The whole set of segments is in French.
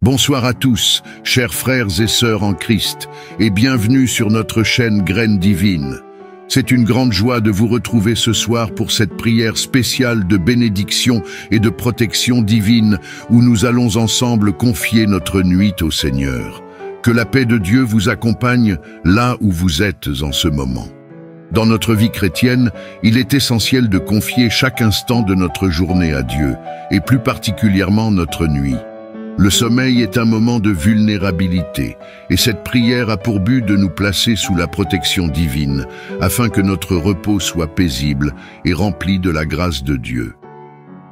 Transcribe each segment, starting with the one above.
Bonsoir à tous, chers frères et sœurs en Christ, et bienvenue sur notre chaîne Graines Divines. C'est une grande joie de vous retrouver ce soir pour cette prière spéciale de bénédiction et de protection divine où nous allons ensemble confier notre nuit au Seigneur. Que la paix de Dieu vous accompagne là où vous êtes en ce moment. Dans notre vie chrétienne, il est essentiel de confier chaque instant de notre journée à Dieu, et plus particulièrement notre nuit. Le sommeil est un moment de vulnérabilité, et cette prière a pour but de nous placer sous la protection divine, afin que notre repos soit paisible et rempli de la grâce de Dieu.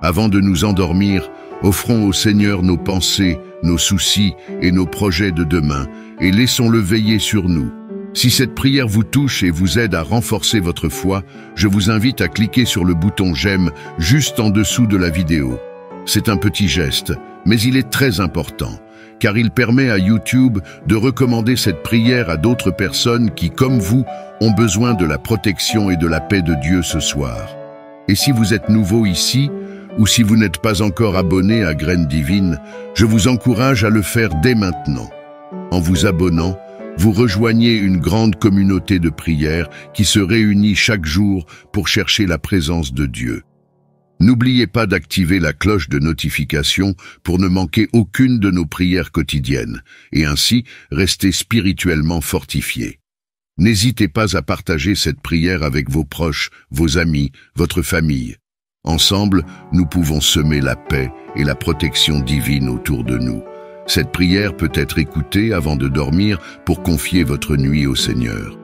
Avant de nous endormir, offrons au Seigneur nos pensées, nos soucis et nos projets de demain, et laissons-le veiller sur nous. Si cette prière vous touche et vous aide à renforcer votre foi, je vous invite à cliquer sur le bouton « J'aime » juste en dessous de la vidéo. C'est un petit geste, mais il est très important, car il permet à YouTube de recommander cette prière à d'autres personnes qui, comme vous, ont besoin de la protection et de la paix de Dieu ce soir. Et si vous êtes nouveau ici, ou si vous n'êtes pas encore abonné à Graines Divines, je vous encourage à le faire dès maintenant. En vous abonnant, vous rejoignez une grande communauté de prières qui se réunit chaque jour pour chercher la présence de Dieu. N'oubliez pas d'activer la cloche de notification pour ne manquer aucune de nos prières quotidiennes, et ainsi rester spirituellement fortifié. N'hésitez pas à partager cette prière avec vos proches, vos amis, votre famille. Ensemble, nous pouvons semer la paix et la protection divine autour de nous. Cette prière peut être écoutée avant de dormir pour confier votre nuit au Seigneur.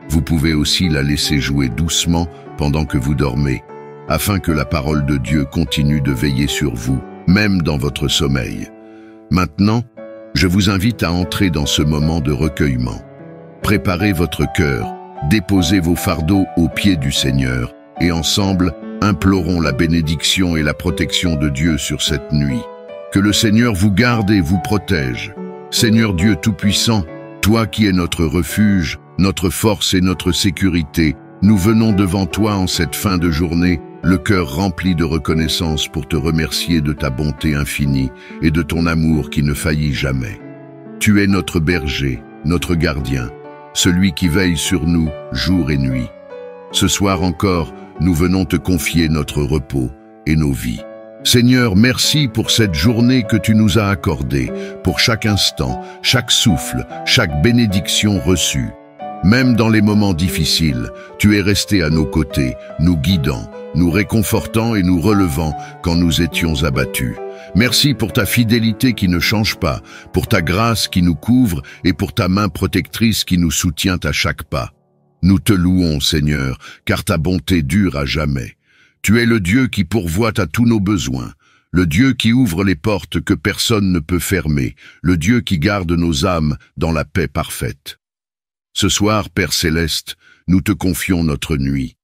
Vous pouvez aussi la laisser jouer doucement pendant que vous dormez, afin que la parole de Dieu continue de veiller sur vous, même dans votre sommeil. Maintenant, je vous invite à entrer dans ce moment de recueillement. Préparez votre cœur, déposez vos fardeaux aux pieds du Seigneur, et ensemble, implorons la bénédiction et la protection de Dieu sur cette nuit. Que le Seigneur vous garde et vous protège. Seigneur Dieu Tout-Puissant, toi qui es notre refuge, notre force et notre sécurité, nous venons devant toi en cette fin de journée, le cœur rempli de reconnaissance pour te remercier de ta bonté infinie et de ton amour qui ne faillit jamais. Tu es notre berger, notre gardien, celui qui veille sur nous jour et nuit. Ce soir encore, nous venons te confier notre repos et nos vies. Seigneur, merci pour cette journée que tu nous as accordée, pour chaque instant, chaque souffle, chaque bénédiction reçue. Même dans les moments difficiles, tu es resté à nos côtés, nous guidant, nous réconfortant et nous relevant quand nous étions abattus. Merci pour ta fidélité qui ne change pas, pour ta grâce qui nous couvre et pour ta main protectrice qui nous soutient à chaque pas. Nous te louons, Seigneur, car ta bonté dure à jamais. Tu es le Dieu qui pourvoit à tous nos besoins, le Dieu qui ouvre les portes que personne ne peut fermer, le Dieu qui garde nos âmes dans la paix parfaite. Ce soir, Père Céleste, nous te confions notre nuit.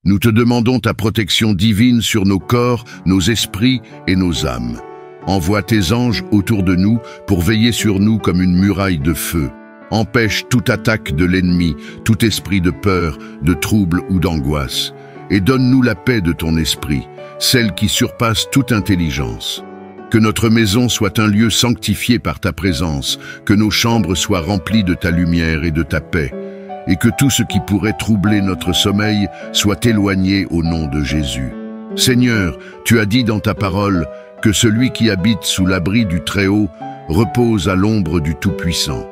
Nous te demandons ta protection divine sur nos corps, nos esprits et nos âmes. Envoie tes anges autour de nous pour veiller sur nous comme une muraille de feu. Empêche toute attaque de l'ennemi, tout esprit de peur, de trouble ou d'angoisse. Et donne-nous la paix de ton esprit, celle qui surpasse toute intelligence. Que notre maison soit un lieu sanctifié par ta présence, que nos chambres soient remplies de ta lumière et de ta paix, et que tout ce qui pourrait troubler notre sommeil soit éloigné au nom de Jésus. Seigneur, tu as dit dans ta parole que celui qui habite sous l'abri du Très-Haut repose à l'ombre du Tout-Puissant.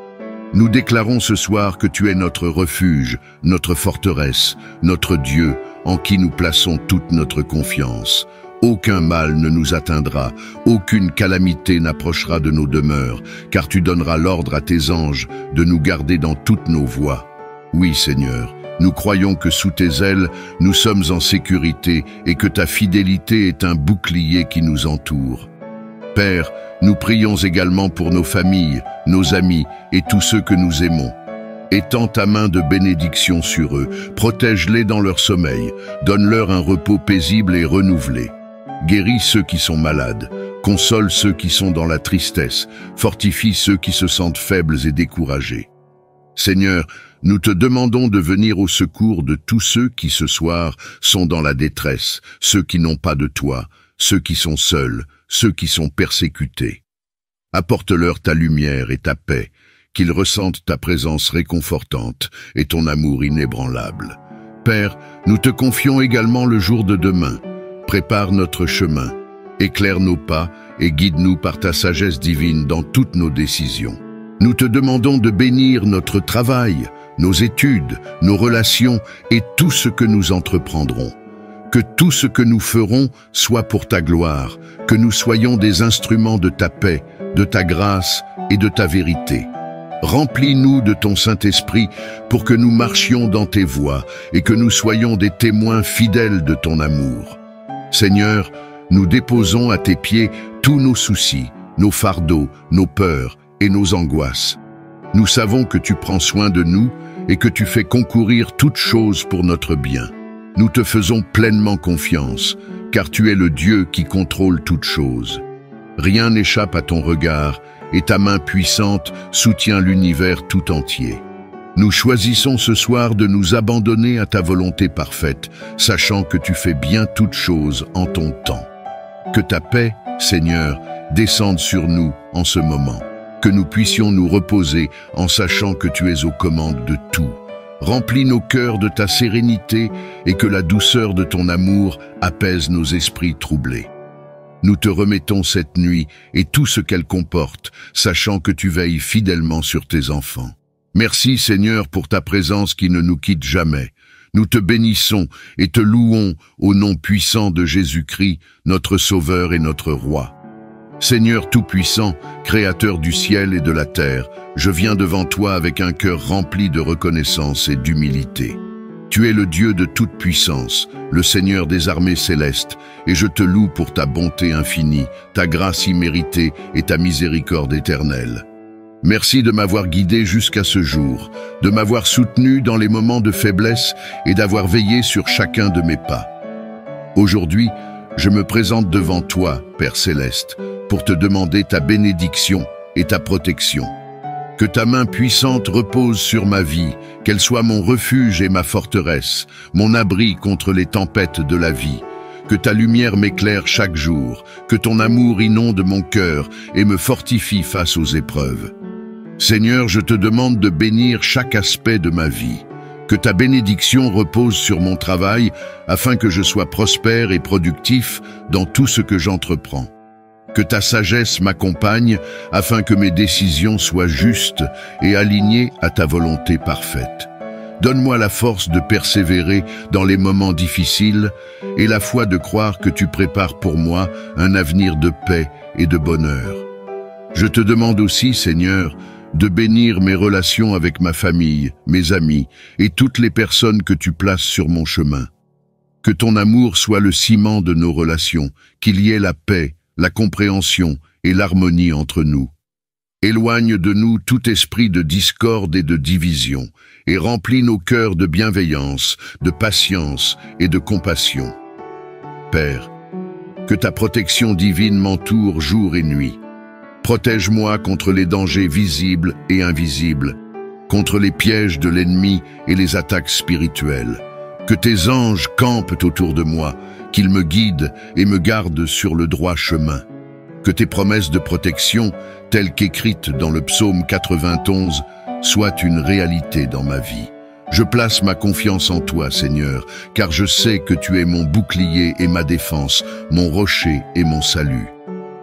Nous déclarons ce soir que tu es notre refuge, notre forteresse, notre Dieu, en qui nous plaçons toute notre confiance. Aucun mal ne nous atteindra, aucune calamité n'approchera de nos demeures, car tu donneras l'ordre à tes anges de nous garder dans toutes nos voies. Oui, Seigneur, nous croyons que sous tes ailes, nous sommes en sécurité et que ta fidélité est un bouclier qui nous entoure. Père, nous prions également pour nos familles, nos amis et tous ceux que nous aimons. Étends ta main de bénédiction sur eux, protège-les dans leur sommeil, donne-leur un repos paisible et renouvelé. Guéris ceux qui sont malades, console ceux qui sont dans la tristesse, fortifie ceux qui se sentent faibles et découragés. Seigneur, nous te demandons de venir au secours de tous ceux qui ce soir sont dans la détresse, ceux qui n'ont pas de toi, ceux qui sont seuls, ceux qui sont persécutés. Apporte-leur ta lumière et ta paix, qu'ils ressentent ta présence réconfortante et ton amour inébranlable. Père, nous te confions également le jour de demain. Prépare notre chemin, éclaire nos pas et guide-nous par ta sagesse divine dans toutes nos décisions. Nous te demandons de bénir notre travail, nos études, nos relations et tout ce que nous entreprendrons. Que tout ce que nous ferons soit pour ta gloire, que nous soyons des instruments de ta paix, de ta grâce et de ta vérité. Remplis-nous de ton Saint-Esprit pour que nous marchions dans tes voies et que nous soyons des témoins fidèles de ton amour. Seigneur, nous déposons à tes pieds tous nos soucis, nos fardeaux, nos peurs et nos angoisses. Nous savons que tu prends soin de nous et que tu fais concourir toutes choses pour notre bien. Nous te faisons pleinement confiance, car tu es le Dieu qui contrôle toutes choses. Rien n'échappe à ton regard, et ta main puissante soutient l'univers tout entier. Nous choisissons ce soir de nous abandonner à ta volonté parfaite, sachant que tu fais bien toutes choses en ton temps. Que ta paix, Seigneur, descende sur nous en ce moment. Que nous puissions nous reposer en sachant que tu es aux commandes de tout. Remplis nos cœurs de ta sérénité et que la douceur de ton amour apaise nos esprits troublés. Nous te remettons cette nuit et tout ce qu'elle comporte, sachant que tu veilles fidèlement sur tes enfants. Merci Seigneur pour ta présence qui ne nous quitte jamais. Nous te bénissons et te louons au nom puissant de Jésus-Christ, notre Sauveur et notre Roi. Seigneur Tout-Puissant, Créateur du ciel et de la terre, je viens devant toi avec un cœur rempli de reconnaissance et d'humilité. Tu es le Dieu de toute puissance, le Seigneur des armées célestes, et je te loue pour ta bonté infinie, ta grâce imméritée et ta miséricorde éternelle. Merci de m'avoir guidé jusqu'à ce jour, de m'avoir soutenu dans les moments de faiblesse et d'avoir veillé sur chacun de mes pas. Aujourd'hui, je me présente devant toi, Père Céleste, pour te demander ta bénédiction et ta protection. Que ta main puissante repose sur ma vie, qu'elle soit mon refuge et ma forteresse, mon abri contre les tempêtes de la vie. Que ta lumière m'éclaire chaque jour, que ton amour inonde mon cœur et me fortifie face aux épreuves. Seigneur, je te demande de bénir chaque aspect de ma vie. Que ta bénédiction repose sur mon travail afin que je sois prospère et productif dans tout ce que j'entreprends. Que ta sagesse m'accompagne afin que mes décisions soient justes et alignées à ta volonté parfaite. Donne-moi la force de persévérer dans les moments difficiles et la foi de croire que tu prépares pour moi un avenir de paix et de bonheur. Je te demande aussi, Seigneur, de bénir mes relations avec ma famille, mes amis et toutes les personnes que tu places sur mon chemin. Que ton amour soit le ciment de nos relations, qu'il y ait la paix, la compréhension et l'harmonie entre nous. Éloigne de nous tout esprit de discorde et de division, et remplis nos cœurs de bienveillance, de patience et de compassion. Père, que ta protection divine m'entoure jour et nuit. Protège-moi contre les dangers visibles et invisibles, contre les pièges de l'ennemi et les attaques spirituelles. Que tes anges campent autour de moi, qu'ils me guident et me gardent sur le droit chemin. Que tes promesses de protection, telles qu'écrites dans le psaume 91, soient une réalité dans ma vie. Je place ma confiance en toi, Seigneur, car je sais que tu es mon bouclier et ma défense, mon rocher et mon salut.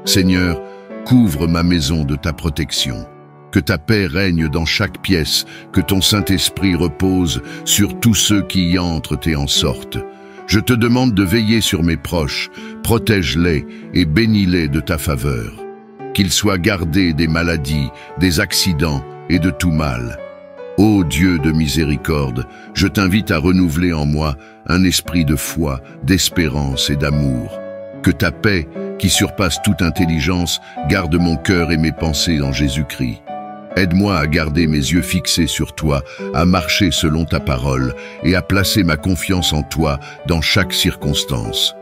Seigneur, couvre ma maison de ta protection. Que ta paix règne dans chaque pièce, que ton Saint-Esprit repose sur tous ceux qui y entrent et en sortent. Je te demande de veiller sur mes proches, protège-les et bénis-les de ta faveur. Qu'ils soient gardés des maladies, des accidents et de tout mal. Ô Dieu de miséricorde, je t'invite à renouveler en moi un esprit de foi, d'espérance et d'amour. Que ta paix, qui surpasse toute intelligence, garde mon cœur et mes pensées en Jésus-Christ. Aide-moi à garder mes yeux fixés sur toi, à marcher selon ta parole et à placer ma confiance en toi dans chaque circonstance.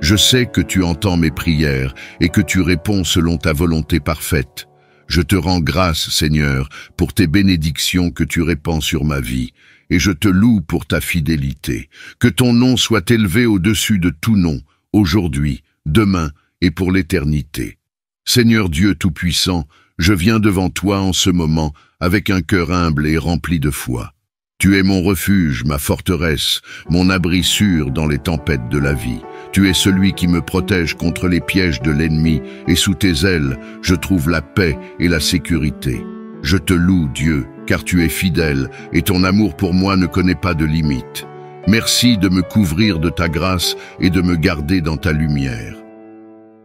Je sais que tu entends mes prières et que tu réponds selon ta volonté parfaite. Je te rends grâce, Seigneur, pour tes bénédictions que tu répands sur ma vie, et je te loue pour ta fidélité. Que ton nom soit élevé au-dessus de tout nom, aujourd'hui, demain et pour l'éternité. Seigneur Dieu Tout-Puissant, je viens devant toi en ce moment avec un cœur humble et rempli de foi. Tu es mon refuge, ma forteresse, mon abri sûr dans les tempêtes de la vie. Tu es celui qui me protège contre les pièges de l'ennemi, et sous tes ailes, je trouve la paix et la sécurité. Je te loue, Dieu, car tu es fidèle, et ton amour pour moi ne connaît pas de limite. Merci de me couvrir de ta grâce et de me garder dans ta lumière.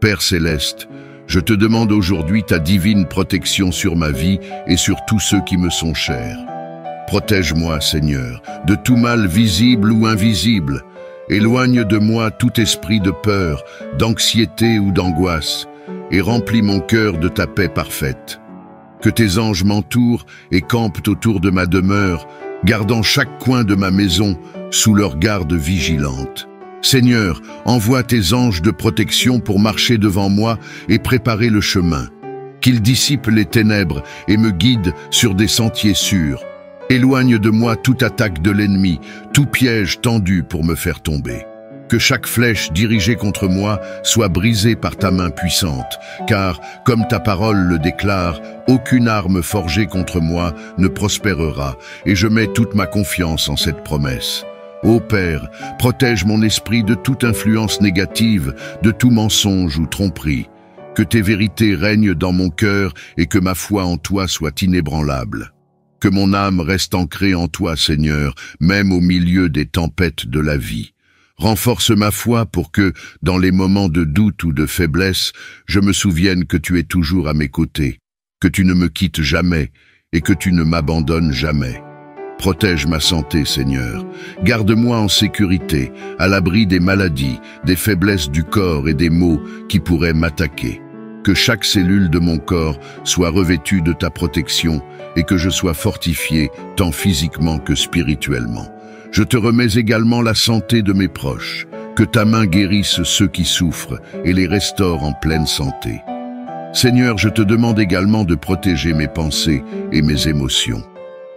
Père céleste, je te demande aujourd'hui ta divine protection sur ma vie et sur tous ceux qui me sont chers. Protège-moi, Seigneur, de tout mal visible ou invisible. Éloigne de moi tout esprit de peur, d'anxiété ou d'angoisse, et remplis mon cœur de ta paix parfaite. Que tes anges m'entourent et campent autour de ma demeure, gardant chaque coin de ma maison sous leur garde vigilante. Seigneur, envoie tes anges de protection pour marcher devant moi et préparer le chemin. Qu'ils dissipent les ténèbres et me guident sur des sentiers sûrs. Éloigne de moi toute attaque de l'ennemi, tout piège tendu pour me faire tomber. Que chaque flèche dirigée contre moi soit brisée par ta main puissante, car, comme ta parole le déclare, aucune arme forgée contre moi ne prospérera, et je mets toute ma confiance en cette promesse. Ô Père, protège mon esprit de toute influence négative, de tout mensonge ou tromperie. Que tes vérités règnent dans mon cœur et que ma foi en toi soit inébranlable. Que mon âme reste ancrée en toi, Seigneur, même au milieu des tempêtes de la vie. Renforce ma foi pour que, dans les moments de doute ou de faiblesse, je me souvienne que tu es toujours à mes côtés, que tu ne me quittes jamais et que tu ne m'abandonnes jamais. Protège ma santé, Seigneur. Garde-moi en sécurité, à l'abri des maladies, des faiblesses du corps et des maux qui pourraient m'attaquer. Que chaque cellule de mon corps soit revêtue de ta protection et que je sois fortifié tant physiquement que spirituellement. Je te remets également la santé de mes proches. Que ta main guérisse ceux qui souffrent et les restaure en pleine santé. Seigneur, je te demande également de protéger mes pensées et mes émotions.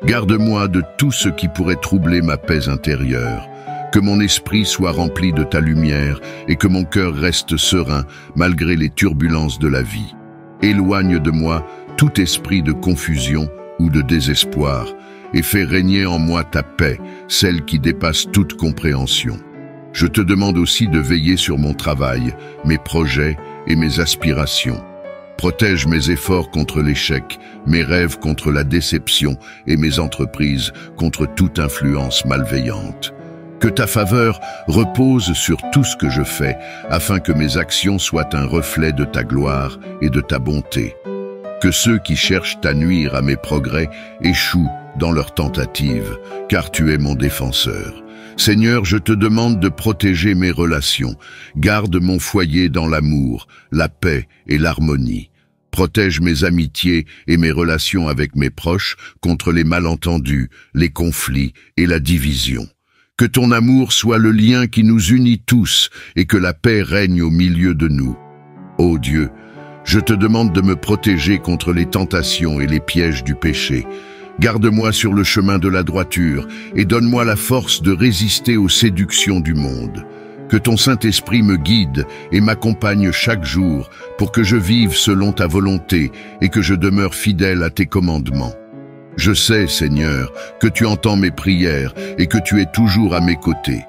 Garde-moi de tout ce qui pourrait troubler ma paix intérieure. Que mon esprit soit rempli de ta lumière et que mon cœur reste serein malgré les turbulences de la vie. Éloigne de moi tout esprit de confusion ou de désespoir et fais régner en moi ta paix, celle qui dépasse toute compréhension. Je te demande aussi de veiller sur mon travail, mes projets et mes aspirations. Protège mes efforts contre l'échec, mes rêves contre la déception et mes entreprises contre toute influence malveillante. Que ta faveur repose sur tout ce que je fais, afin que mes actions soient un reflet de ta gloire et de ta bonté. Que ceux qui cherchent à nuire à mes progrès échouent dans leurs tentatives, car tu es mon défenseur. Seigneur, je te demande de protéger mes relations. Garde mon foyer dans l'amour, la paix et l'harmonie. Protège mes amitiés et mes relations avec mes proches contre les malentendus, les conflits et la division. Que ton amour soit le lien qui nous unit tous et que la paix règne au milieu de nous. Ô Dieu, je te demande de me protéger contre les tentations et les pièges du péché. Garde-moi sur le chemin de la droiture et donne-moi la force de résister aux séductions du monde. Que ton Saint-Esprit me guide et m'accompagne chaque jour pour que je vive selon ta volonté et que je demeure fidèle à tes commandements. Je sais, Seigneur, que tu entends mes prières et que tu es toujours à mes côtés.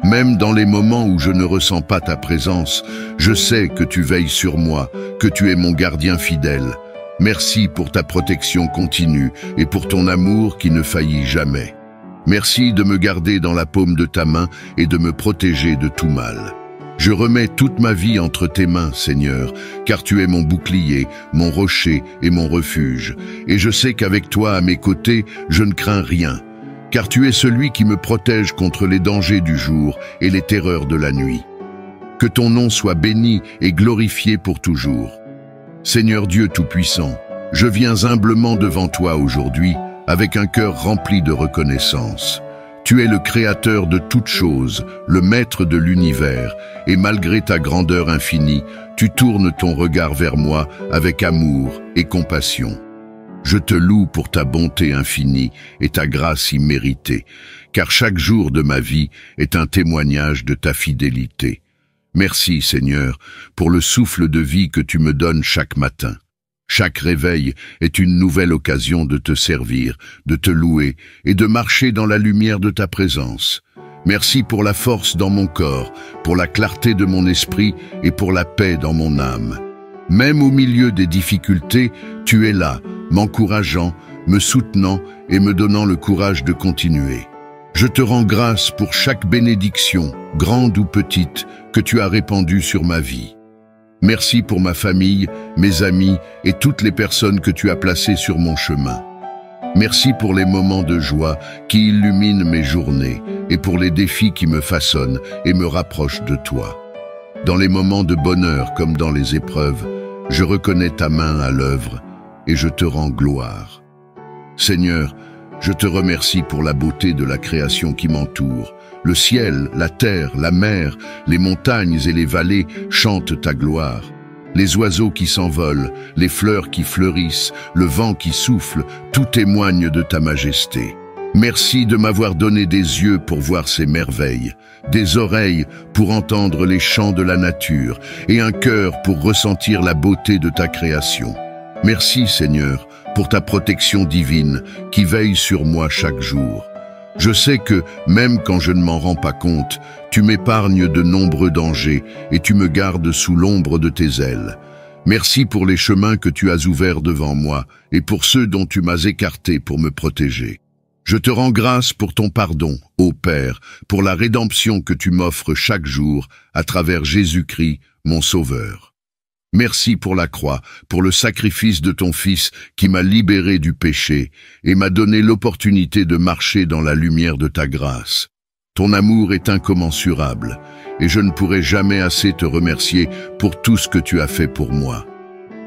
Même dans les moments où je ne ressens pas ta présence, je sais que tu veilles sur moi, que tu es mon gardien fidèle. Merci pour ta protection continue et pour ton amour qui ne faillit jamais. Merci de me garder dans la paume de ta main et de me protéger de tout mal. Je remets toute ma vie entre tes mains, Seigneur, car tu es mon bouclier, mon rocher et mon refuge. Et je sais qu'avec toi à mes côtés, je ne crains rien, car tu es celui qui me protège contre les dangers du jour et les terreurs de la nuit. Que ton nom soit béni et glorifié pour toujours. Seigneur Dieu Tout-Puissant, je viens humblement devant toi aujourd'hui, avec un cœur rempli de reconnaissance. Tu es le Créateur de toutes choses, le Maître de l'univers, et malgré ta grandeur infinie, tu tournes ton regard vers moi avec amour et compassion. Je te loue pour ta bonté infinie et ta grâce imméritée, car chaque jour de ma vie est un témoignage de ta fidélité. Merci, Seigneur, pour le souffle de vie que tu me donnes chaque matin. Chaque réveil est une nouvelle occasion de te servir, de te louer et de marcher dans la lumière de ta présence. Merci pour la force dans mon corps, pour la clarté de mon esprit et pour la paix dans mon âme. Même au milieu des difficultés, tu es là, m'encourageant, me soutenant et me donnant le courage de continuer. Je te rends grâce pour chaque bénédiction, grande ou petite, que tu as répandue sur ma vie. Merci pour ma famille, mes amis et toutes les personnes que tu as placées sur mon chemin. Merci pour les moments de joie qui illuminent mes journées et pour les défis qui me façonnent et me rapprochent de toi. Dans les moments de bonheur comme dans les épreuves, je reconnais ta main à l'œuvre et je te rends gloire. Seigneur, je te remercie pour la beauté de la création qui m'entoure. Le ciel, la terre, la mer, les montagnes et les vallées chantent ta gloire. Les oiseaux qui s'envolent, les fleurs qui fleurissent, le vent qui souffle, tout témoigne de ta majesté. Merci de m'avoir donné des yeux pour voir ces merveilles, des oreilles pour entendre les chants de la nature et un cœur pour ressentir la beauté de ta création. Merci Seigneur pour ta protection divine qui veille sur moi chaque jour. Je sais que, même quand je ne m'en rends pas compte, tu m'épargnes de nombreux dangers et tu me gardes sous l'ombre de tes ailes. Merci pour les chemins que tu as ouverts devant moi et pour ceux dont tu m'as écarté pour me protéger. Je te rends grâce pour ton pardon, ô Père, pour la rédemption que tu m'offres chaque jour à travers Jésus-Christ, mon Sauveur. Merci pour la croix, pour le sacrifice de ton Fils qui m'a libéré du péché et m'a donné l'opportunité de marcher dans la lumière de ta grâce. Ton amour est incommensurable et je ne pourrai jamais assez te remercier pour tout ce que tu as fait pour moi.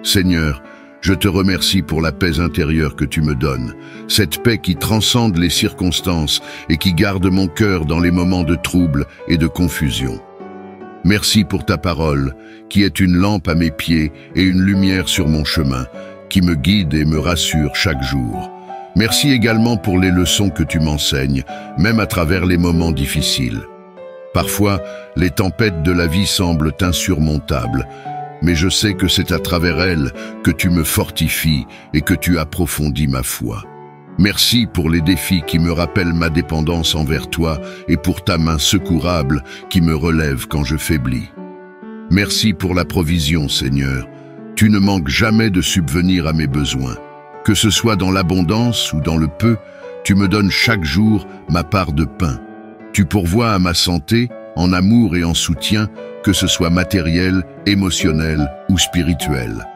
Seigneur, je te remercie pour la paix intérieure que tu me donnes, cette paix qui transcende les circonstances et qui garde mon cœur dans les moments de trouble et de confusion. Merci pour ta parole, qui est une lampe à mes pieds et une lumière sur mon chemin, qui me guide et me rassure chaque jour. Merci également pour les leçons que tu m'enseignes, même à travers les moments difficiles. Parfois, les tempêtes de la vie semblent insurmontables, mais je sais que c'est à travers elles que tu me fortifies et que tu approfondis ma foi. Merci pour les défis qui me rappellent ma dépendance envers toi et pour ta main secourable qui me relève quand je faiblis. Merci pour la provision, Seigneur. Tu ne manques jamais de subvenir à mes besoins. Que ce soit dans l'abondance ou dans le peu, tu me donnes chaque jour ma part de pain. Tu pourvois à ma santé, en amour et en soutien, que ce soit matériel, émotionnel ou spirituel.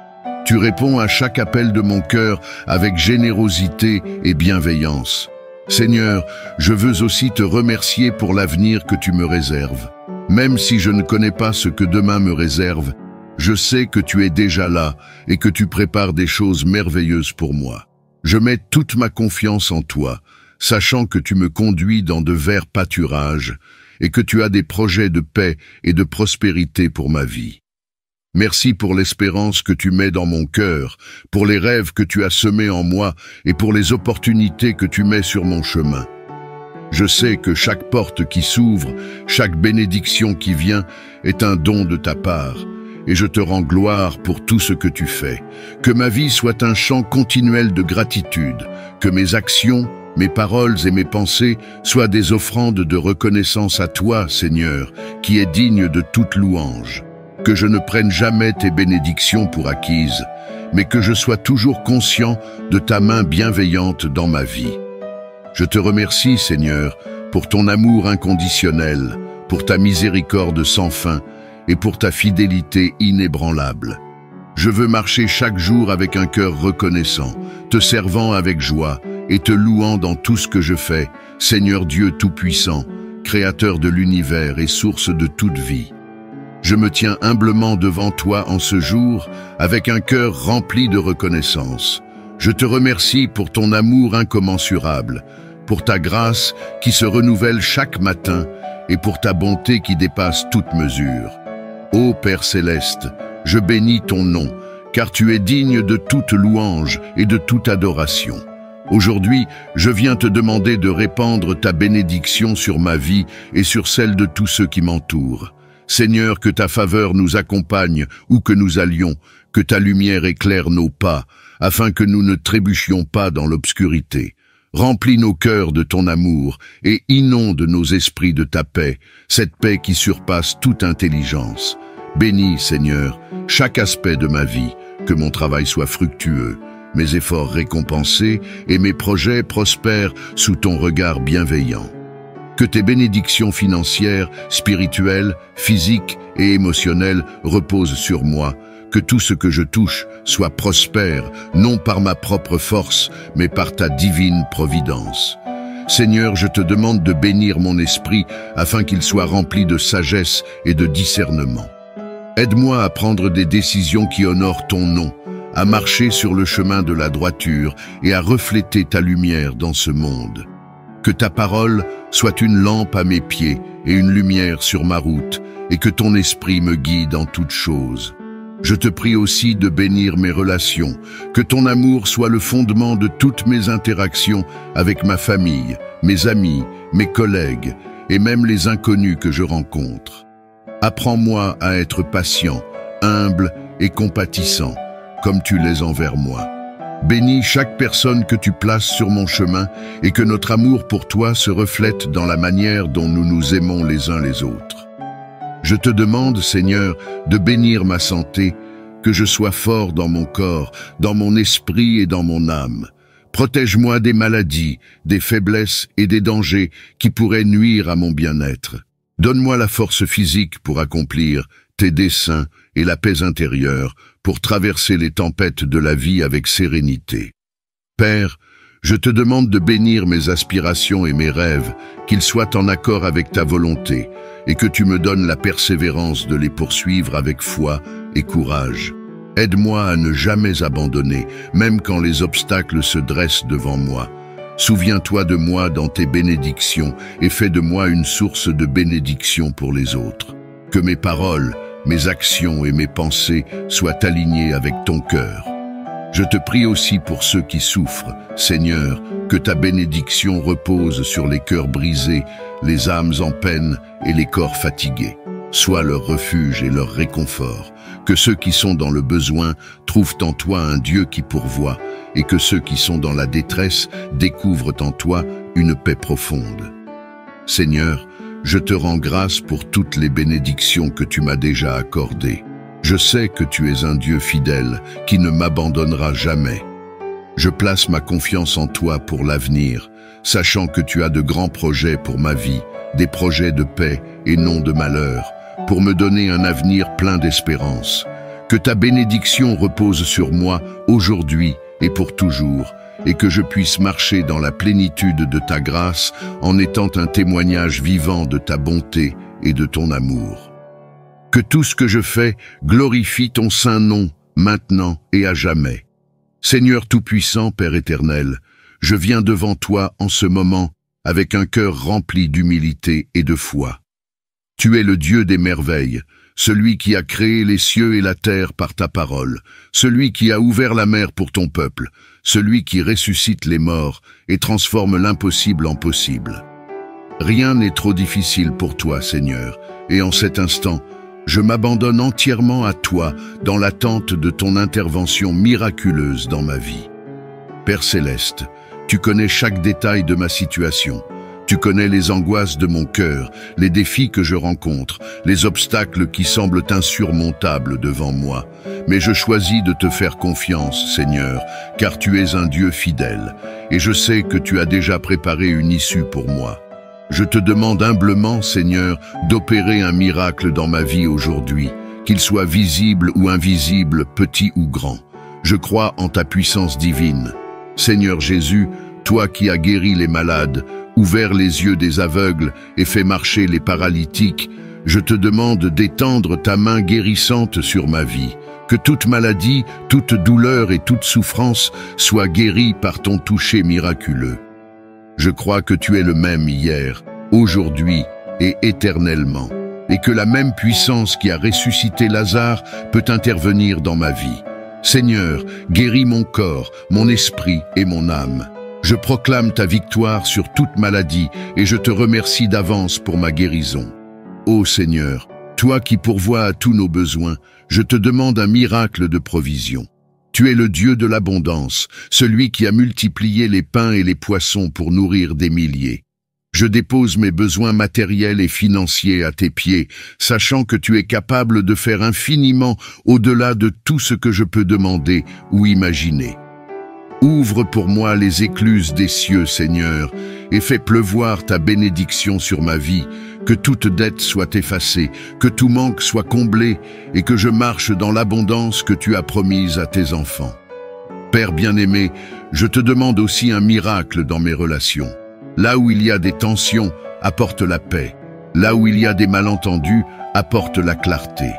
Tu réponds à chaque appel de mon cœur avec générosité et bienveillance. Seigneur, je veux aussi te remercier pour l'avenir que tu me réserves. Même si je ne connais pas ce que demain me réserve, je sais que tu es déjà là et que tu prépares des choses merveilleuses pour moi. Je mets toute ma confiance en toi, sachant que tu me conduis dans de verts pâturages et que tu as des projets de paix et de prospérité pour ma vie. Merci pour l'espérance que tu mets dans mon cœur, pour les rêves que tu as semés en moi et pour les opportunités que tu mets sur mon chemin. Je sais que chaque porte qui s'ouvre, chaque bénédiction qui vient est un don de ta part, et je te rends gloire pour tout ce que tu fais. Que ma vie soit un chant continuel de gratitude, que mes actions, mes paroles et mes pensées soient des offrandes de reconnaissance à toi, Seigneur, qui est digne de toute louange. Que je ne prenne jamais tes bénédictions pour acquises, mais que je sois toujours conscient de ta main bienveillante dans ma vie. Je te remercie, Seigneur, pour ton amour inconditionnel, pour ta miséricorde sans fin et pour ta fidélité inébranlable. Je veux marcher chaque jour avec un cœur reconnaissant, te servant avec joie et te louant dans tout ce que je fais, Seigneur Dieu Tout-Puissant, Créateur de l'univers et source de toute vie. Je me tiens humblement devant toi en ce jour, avec un cœur rempli de reconnaissance. Je te remercie pour ton amour incommensurable, pour ta grâce qui se renouvelle chaque matin et pour ta bonté qui dépasse toute mesure. Ô Père céleste, je bénis ton nom, car tu es digne de toute louange et de toute adoration. Aujourd'hui, je viens te demander de répandre ta bénédiction sur ma vie et sur celle de tous ceux qui m'entourent. Seigneur, que ta faveur nous accompagne où que nous allions, que ta lumière éclaire nos pas, afin que nous ne trébuchions pas dans l'obscurité. Remplis nos cœurs de ton amour et inonde nos esprits de ta paix, cette paix qui surpasse toute intelligence. Bénis, Seigneur, chaque aspect de ma vie, que mon travail soit fructueux, mes efforts récompensés et mes projets prospèrent sous ton regard bienveillant. Que tes bénédictions financières, spirituelles, physiques et émotionnelles reposent sur moi, que tout ce que je touche soit prospère, non par ma propre force, mais par ta divine providence. Seigneur, je te demande de bénir mon esprit afin qu'il soit rempli de sagesse et de discernement. Aide-moi à prendre des décisions qui honorent ton nom, à marcher sur le chemin de la droiture et à refléter ta lumière dans ce monde. Que ta parole soit une lampe à mes pieds et une lumière sur ma route, et que ton esprit me guide en toutes choses. Je te prie aussi de bénir mes relations, que ton amour soit le fondement de toutes mes interactions avec ma famille, mes amis, mes collègues et même les inconnus que je rencontre. Apprends-moi à être patient, humble et compatissant, comme tu l'es envers moi. Bénis chaque personne que tu places sur mon chemin et que notre amour pour toi se reflète dans la manière dont nous nous aimons les uns les autres. Je te demande, Seigneur, de bénir ma santé, que je sois fort dans mon corps, dans mon esprit et dans mon âme. Protège-moi des maladies, des faiblesses et des dangers qui pourraient nuire à mon bien-être. Donne-moi la force physique pour accomplir tes desseins et la paix intérieure pour traverser les tempêtes de la vie avec sérénité. Père, je te demande de bénir mes aspirations et mes rêves, qu'ils soient en accord avec ta volonté, et que tu me donnes la persévérance de les poursuivre avec foi et courage. Aide-moi à ne jamais abandonner, même quand les obstacles se dressent devant moi. Souviens-toi de moi dans tes bénédictions et fais de moi une source de bénédiction pour les autres. Que mes paroles, mes actions et mes pensées soient alignées avec ton cœur. Je te prie aussi pour ceux qui souffrent, Seigneur, que ta bénédiction repose sur les cœurs brisés, les âmes en peine et les corps fatigués. Sois leur refuge et leur réconfort. Que ceux qui sont dans le besoin trouvent en toi un Dieu qui pourvoit, et que ceux qui sont dans la détresse découvrent en toi une paix profonde. Seigneur, je te rends grâce pour toutes les bénédictions que tu m'as déjà accordées. Je sais que tu es un Dieu fidèle qui ne m'abandonnera jamais. Je place ma confiance en toi pour l'avenir, sachant que tu as de grands projets pour ma vie, des projets de paix et non de malheur, pour me donner un avenir plein d'espérance. Que ta bénédiction repose sur moi aujourd'hui et pour toujours, et que je puisse marcher dans la plénitude de ta grâce en étant un témoignage vivant de ta bonté et de ton amour. Que tout ce que je fais glorifie ton saint nom, maintenant et à jamais. Seigneur Tout-Puissant, Père éternel, je viens devant toi en ce moment avec un cœur rempli d'humilité et de foi. Tu es le Dieu des merveilles, celui qui a créé les cieux et la terre par ta parole, celui qui a ouvert la mer pour ton peuple, celui qui ressuscite les morts et transforme l'impossible en possible. Rien n'est trop difficile pour toi, Seigneur, et en cet instant, je m'abandonne entièrement à toi dans l'attente de ton intervention miraculeuse dans ma vie. Père Céleste, tu connais chaque détail de ma situation. Tu connais les angoisses de mon cœur, les défis que je rencontre, les obstacles qui semblent insurmontables devant moi. Mais je choisis de te faire confiance, Seigneur, car tu es un Dieu fidèle, et je sais que tu as déjà préparé une issue pour moi. Je te demande humblement, Seigneur, d'opérer un miracle dans ma vie aujourd'hui, qu'il soit visible ou invisible, petit ou grand. Je crois en ta puissance divine. Seigneur Jésus, toi qui as guéri les malades, ouvert les yeux des aveugles et fait marcher les paralytiques, je te demande d'étendre ta main guérissante sur ma vie, que toute maladie, toute douleur et toute souffrance soient guéries par ton toucher miraculeux. Je crois que tu es le même hier, aujourd'hui et éternellement, et que la même puissance qui a ressuscité Lazare peut intervenir dans ma vie. Seigneur, guéris mon corps, mon esprit et mon âme. Je proclame ta victoire sur toute maladie et je te remercie d'avance pour ma guérison. Ô Seigneur, Toi qui pourvois à tous nos besoins, je te demande un miracle de provision. Tu es le Dieu de l'abondance, celui qui a multiplié les pains et les poissons pour nourrir des milliers. Je dépose mes besoins matériels et financiers à tes pieds, sachant que tu es capable de faire infiniment au-delà de tout ce que je peux demander ou imaginer. Ouvre pour moi les écluses des cieux, Seigneur, et fais pleuvoir ta bénédiction sur ma vie, que toute dette soit effacée, que tout manque soit comblé, et que je marche dans l'abondance que tu as promise à tes enfants. Père bien-aimé, je te demande aussi un miracle dans mes relations. Là où il y a des tensions, apporte la paix. Là où il y a des malentendus, apporte la clarté.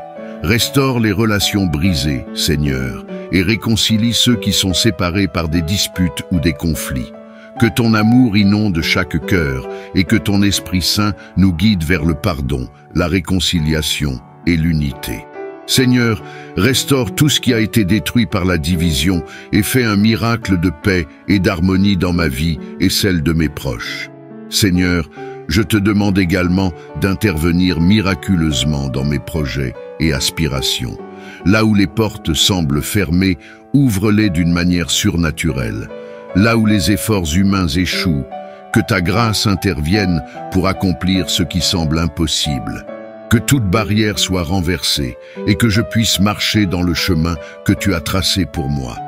Restaure les relations brisées, Seigneur, et réconcilie ceux qui sont séparés par des disputes ou des conflits. Que ton amour inonde chaque cœur et que ton Esprit Saint nous guide vers le pardon, la réconciliation et l'unité. Seigneur, restaure tout ce qui a été détruit par la division et fais un miracle de paix et d'harmonie dans ma vie et celle de mes proches. Seigneur, je te demande également d'intervenir miraculeusement dans mes projets et aspirations. Là où les portes semblent fermées, ouvre-les d'une manière surnaturelle. Là où les efforts humains échouent, que ta grâce intervienne pour accomplir ce qui semble impossible. Que toute barrière soit renversée et que je puisse marcher dans le chemin que tu as tracé pour moi.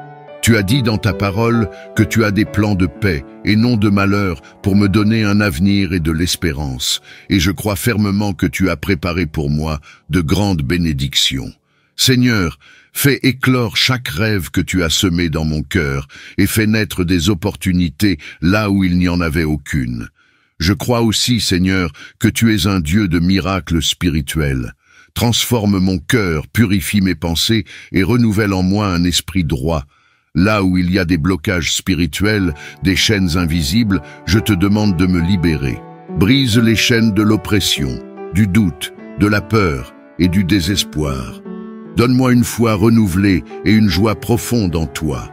Tu as dit dans ta parole que tu as des plans de paix et non de malheur pour me donner un avenir et de l'espérance. Et je crois fermement que tu as préparé pour moi de grandes bénédictions. Seigneur, fais éclore chaque rêve que tu as semé dans mon cœur et fais naître des opportunités là où il n'y en avait aucune. Je crois aussi, Seigneur, que tu es un Dieu de miracles spirituels. Transforme mon cœur, purifie mes pensées et renouvelle en moi un esprit droit. Là où il y a des blocages spirituels, des chaînes invisibles, je te demande de me libérer. Brise les chaînes de l'oppression, du doute, de la peur et du désespoir. Donne-moi une foi renouvelée et une joie profonde en toi.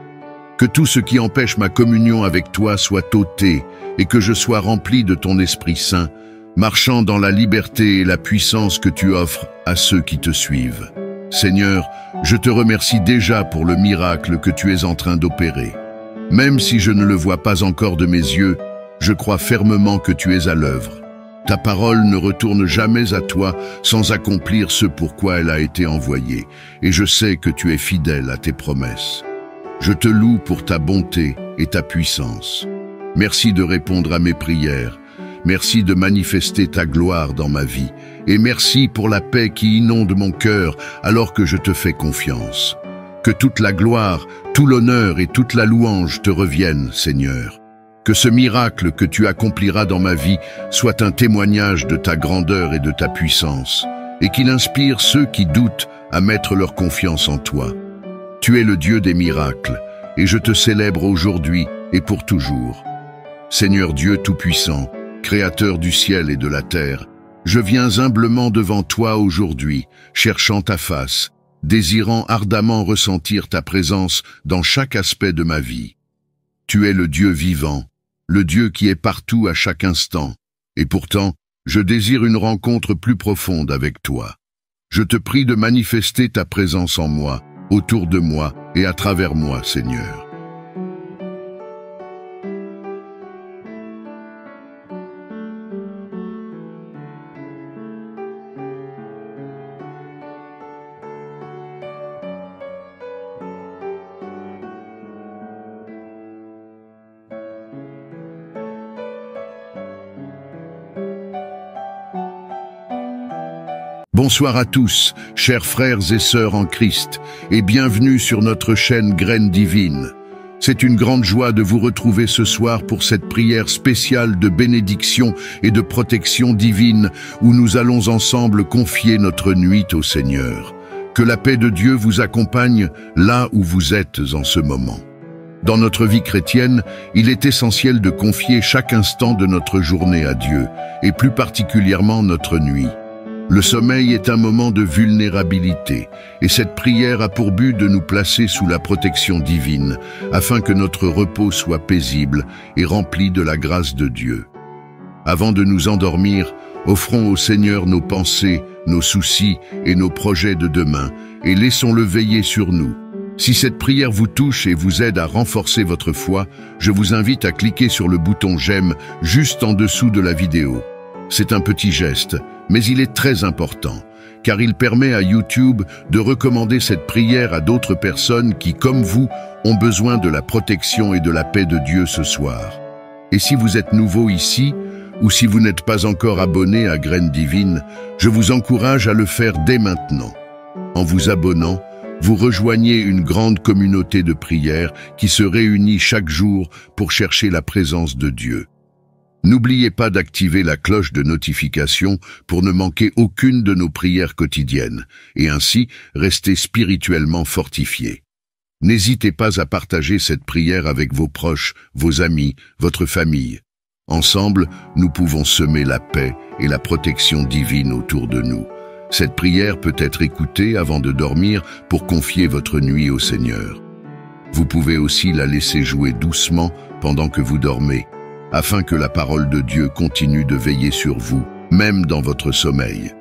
Que tout ce qui empêche ma communion avec toi soit ôté et que je sois rempli de ton Esprit Saint, marchant dans la liberté et la puissance que tu offres à ceux qui te suivent. Seigneur, je te remercie déjà pour le miracle que tu es en train d'opérer. Même si je ne le vois pas encore de mes yeux, je crois fermement que tu es à l'œuvre. Ta parole ne retourne jamais à toi sans accomplir ce pourquoi elle a été envoyée, et je sais que tu es fidèle à tes promesses. Je te loue pour ta bonté et ta puissance. Merci de répondre à mes prières. Merci de manifester ta gloire dans ma vie. Et merci pour la paix qui inonde mon cœur alors que je te fais confiance. Que toute la gloire, tout l'honneur et toute la louange te reviennent, Seigneur. Que ce miracle que tu accompliras dans ma vie soit un témoignage de ta grandeur et de ta puissance, et qu'il inspire ceux qui doutent à mettre leur confiance en toi. Tu es le Dieu des miracles, et je te célèbre aujourd'hui et pour toujours. Seigneur Dieu Tout-Puissant, Créateur du ciel et de la terre, je viens humblement devant toi aujourd'hui, cherchant ta face, désirant ardemment ressentir ta présence dans chaque aspect de ma vie. Tu es le Dieu vivant, le Dieu qui est partout à chaque instant, et pourtant, je désire une rencontre plus profonde avec toi. Je te prie de manifester ta présence en moi, autour de moi et à travers moi, Seigneur. Bonsoir à tous, chers frères et sœurs en Christ, et bienvenue sur notre chaîne Graines Divines. C'est une grande joie de vous retrouver ce soir pour cette prière spéciale de bénédiction et de protection divine où nous allons ensemble confier notre nuit au Seigneur. Que la paix de Dieu vous accompagne là où vous êtes en ce moment. Dans notre vie chrétienne, il est essentiel de confier chaque instant de notre journée à Dieu, et plus particulièrement notre nuit. Le sommeil est un moment de vulnérabilité, et cette prière a pour but de nous placer sous la protection divine, afin que notre repos soit paisible et rempli de la grâce de Dieu. Avant de nous endormir, offrons au Seigneur nos pensées, nos soucis et nos projets de demain, et laissons-le veiller sur nous. Si cette prière vous touche et vous aide à renforcer votre foi, je vous invite à cliquer sur le bouton « J'aime » juste en dessous de la vidéo. C'est un petit geste, mais il est très important, car il permet à YouTube de recommander cette prière à d'autres personnes qui, comme vous, ont besoin de la protection et de la paix de Dieu ce soir. Et si vous êtes nouveau ici, ou si vous n'êtes pas encore abonné à Graines Divines, je vous encourage à le faire dès maintenant. En vous abonnant, vous rejoignez une grande communauté de prières qui se réunit chaque jour pour chercher la présence de Dieu. N'oubliez pas d'activer la cloche de notification pour ne manquer aucune de nos prières quotidiennes et ainsi rester spirituellement fortifié. N'hésitez pas à partager cette prière avec vos proches, vos amis, votre famille. Ensemble, nous pouvons semer la paix et la protection divine autour de nous. Cette prière peut être écoutée avant de dormir pour confier votre nuit au Seigneur. Vous pouvez aussi la laisser jouer doucement pendant que vous dormez, afin que la parole de Dieu continue de veiller sur vous, même dans votre sommeil.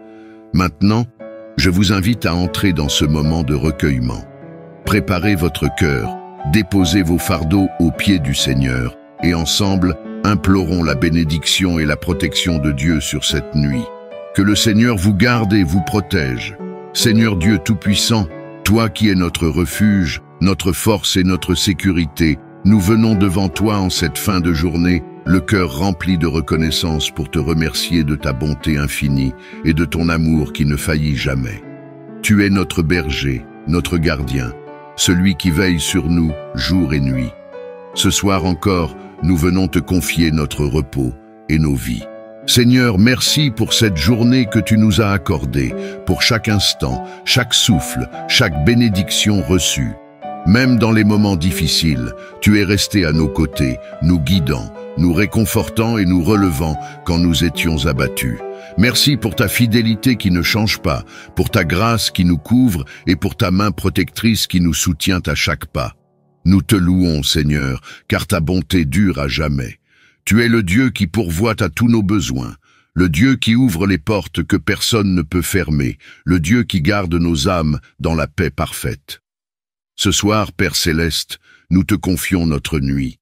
Maintenant, je vous invite à entrer dans ce moment de recueillement. Préparez votre cœur, déposez vos fardeaux aux pieds du Seigneur, et ensemble, implorons la bénédiction et la protection de Dieu sur cette nuit. Que le Seigneur vous garde et vous protège. Seigneur Dieu Tout-Puissant, toi qui es notre refuge, notre force et notre sécurité, nous venons devant toi en cette fin de journée, le cœur rempli de reconnaissance pour te remercier de ta bonté infinie et de ton amour qui ne faillit jamais. Tu es notre berger, notre gardien, celui qui veille sur nous jour et nuit. Ce soir encore, nous venons te confier notre repos et nos vies. Seigneur, merci pour cette journée que tu nous as accordée, pour chaque instant, chaque souffle, chaque bénédiction reçue. Même dans les moments difficiles, tu es resté à nos côtés, nous guidant, nous réconfortant et nous relevant quand nous étions abattus. Merci pour ta fidélité qui ne change pas, pour ta grâce qui nous couvre et pour ta main protectrice qui nous soutient à chaque pas. Nous te louons, Seigneur, car ta bonté dure à jamais. Tu es le Dieu qui pourvoit à tous nos besoins, le Dieu qui ouvre les portes que personne ne peut fermer, le Dieu qui garde nos âmes dans la paix parfaite. Ce soir, Père Céleste, nous te confions notre nuit.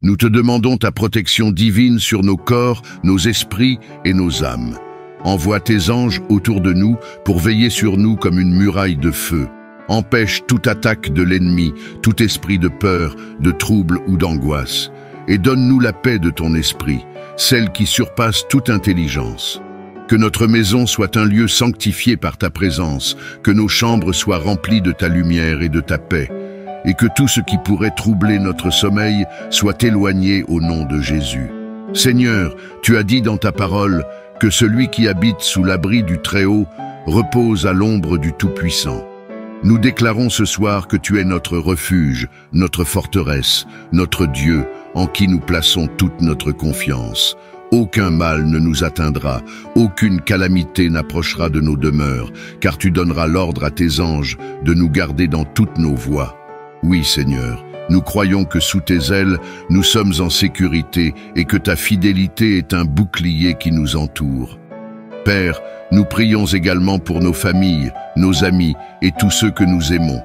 Nous te demandons ta protection divine sur nos corps, nos esprits et nos âmes. Envoie tes anges autour de nous pour veiller sur nous comme une muraille de feu. Empêche toute attaque de l'ennemi, tout esprit de peur, de trouble ou d'angoisse. Et donne-nous la paix de ton esprit, celle qui surpasse toute intelligence. Que notre maison soit un lieu sanctifié par ta présence, que nos chambres soient remplies de ta lumière et de ta paix, et que tout ce qui pourrait troubler notre sommeil soit éloigné au nom de Jésus. Seigneur, tu as dit dans ta parole que celui qui habite sous l'abri du Très-Haut repose à l'ombre du Tout-Puissant. Nous déclarons ce soir que tu es notre refuge, notre forteresse, notre Dieu, en qui nous plaçons toute notre confiance. Aucun mal ne nous atteindra, aucune calamité n'approchera de nos demeures, car tu donneras l'ordre à tes anges de nous garder dans toutes nos voies. Oui, Seigneur, nous croyons que sous tes ailes, nous sommes en sécurité et que ta fidélité est un bouclier qui nous entoure. Père, nous prions également pour nos familles, nos amis et tous ceux que nous aimons.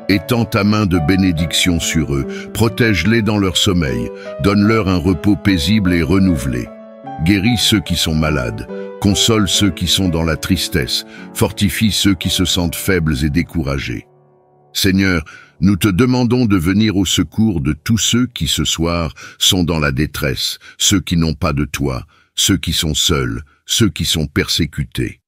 Étends ta main de bénédiction sur eux, protège-les dans leur sommeil, donne-leur un repos paisible et renouvelé. Guéris ceux qui sont malades, console ceux qui sont dans la tristesse, fortifie ceux qui se sentent faibles et découragés. Seigneur, nous te demandons de venir au secours de tous ceux qui ce soir sont dans la détresse, ceux qui n'ont pas de toi, ceux qui sont seuls, ceux qui sont persécutés.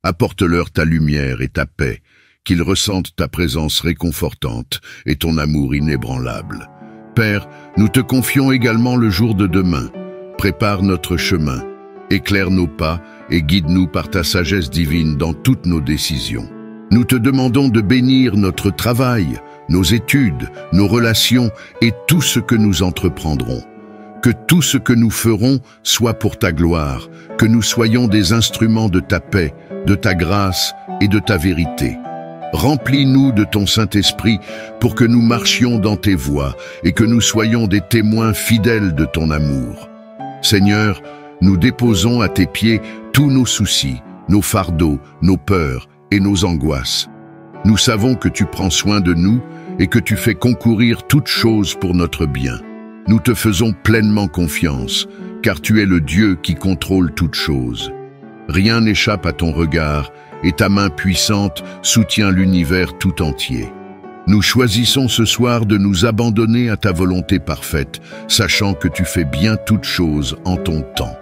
Apporte-leur ta lumière et ta paix, qu'ils ressentent ta présence réconfortante et ton amour inébranlable. Père, nous te confions également le jour de demain. Prépare notre chemin, éclaire nos pas et guide-nous par ta sagesse divine dans toutes nos décisions. Nous te demandons de bénir notre travail, nos études, nos relations et tout ce que nous entreprendrons. Que tout ce que nous ferons soit pour ta gloire, que nous soyons des instruments de ta paix, de ta grâce et de ta vérité. Remplis-nous de ton Saint-Esprit pour que nous marchions dans tes voies et que nous soyons des témoins fidèles de ton amour. Seigneur, nous déposons à tes pieds tous nos soucis, nos fardeaux, nos peurs et nos angoisses. Nous savons que tu prends soin de nous et que tu fais concourir toutes choses pour notre bien. Nous te faisons pleinement confiance, car tu es le Dieu qui contrôle toutes choses. Rien n'échappe à ton regard, et ta main puissante soutient l'univers tout entier. Nous choisissons ce soir de nous abandonner à ta volonté parfaite, sachant que tu fais bien toutes choses en ton temps.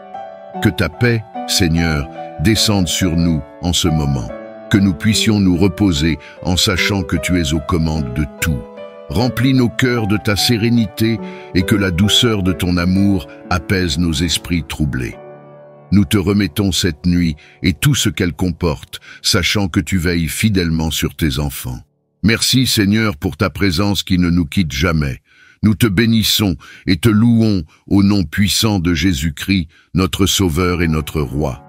Que ta paix, Seigneur, descende sur nous en ce moment. Que nous puissions nous reposer en sachant que tu es aux commandes de tout. Remplis nos cœurs de ta sérénité et que la douceur de ton amour apaise nos esprits troublés. Nous te remettons cette nuit et tout ce qu'elle comporte, sachant que tu veilles fidèlement sur tes enfants. Merci Seigneur pour ta présence qui ne nous quitte jamais. Nous te bénissons et te louons au nom puissant de Jésus-Christ, notre Sauveur et notre Roi.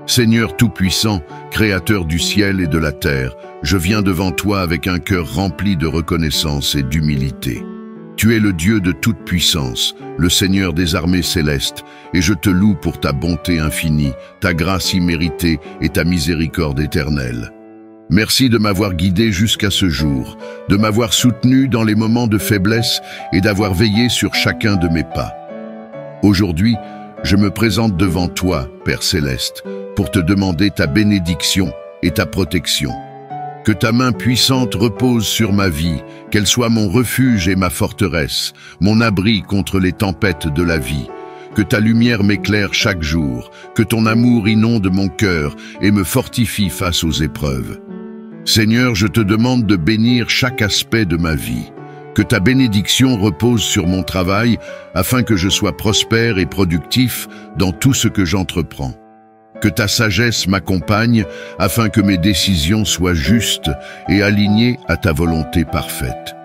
Seigneur Tout-Puissant, Créateur du ciel et de la terre, je viens devant toi avec un cœur rempli de reconnaissance et d'humilité. Tu es le Dieu de toute puissance, le Seigneur des armées célestes, et je te loue pour ta bonté infinie, ta grâce imméritée et ta miséricorde éternelle. Merci de m'avoir guidé jusqu'à ce jour, de m'avoir soutenu dans les moments de faiblesse et d'avoir veillé sur chacun de mes pas. Aujourd'hui, je me présente devant toi, Père Céleste, pour te demander ta bénédiction et ta protection. Que ta main puissante repose sur ma vie, qu'elle soit mon refuge et ma forteresse, mon abri contre les tempêtes de la vie. Que ta lumière m'éclaire chaque jour, que ton amour inonde mon cœur et me fortifie face aux épreuves. Seigneur, je te demande de bénir chaque aspect de ma vie. Que ta bénédiction repose sur mon travail afin que je sois prospère et productif dans tout ce que j'entreprends. Que ta sagesse m'accompagne afin que mes décisions soient justes et alignées à ta volonté parfaite.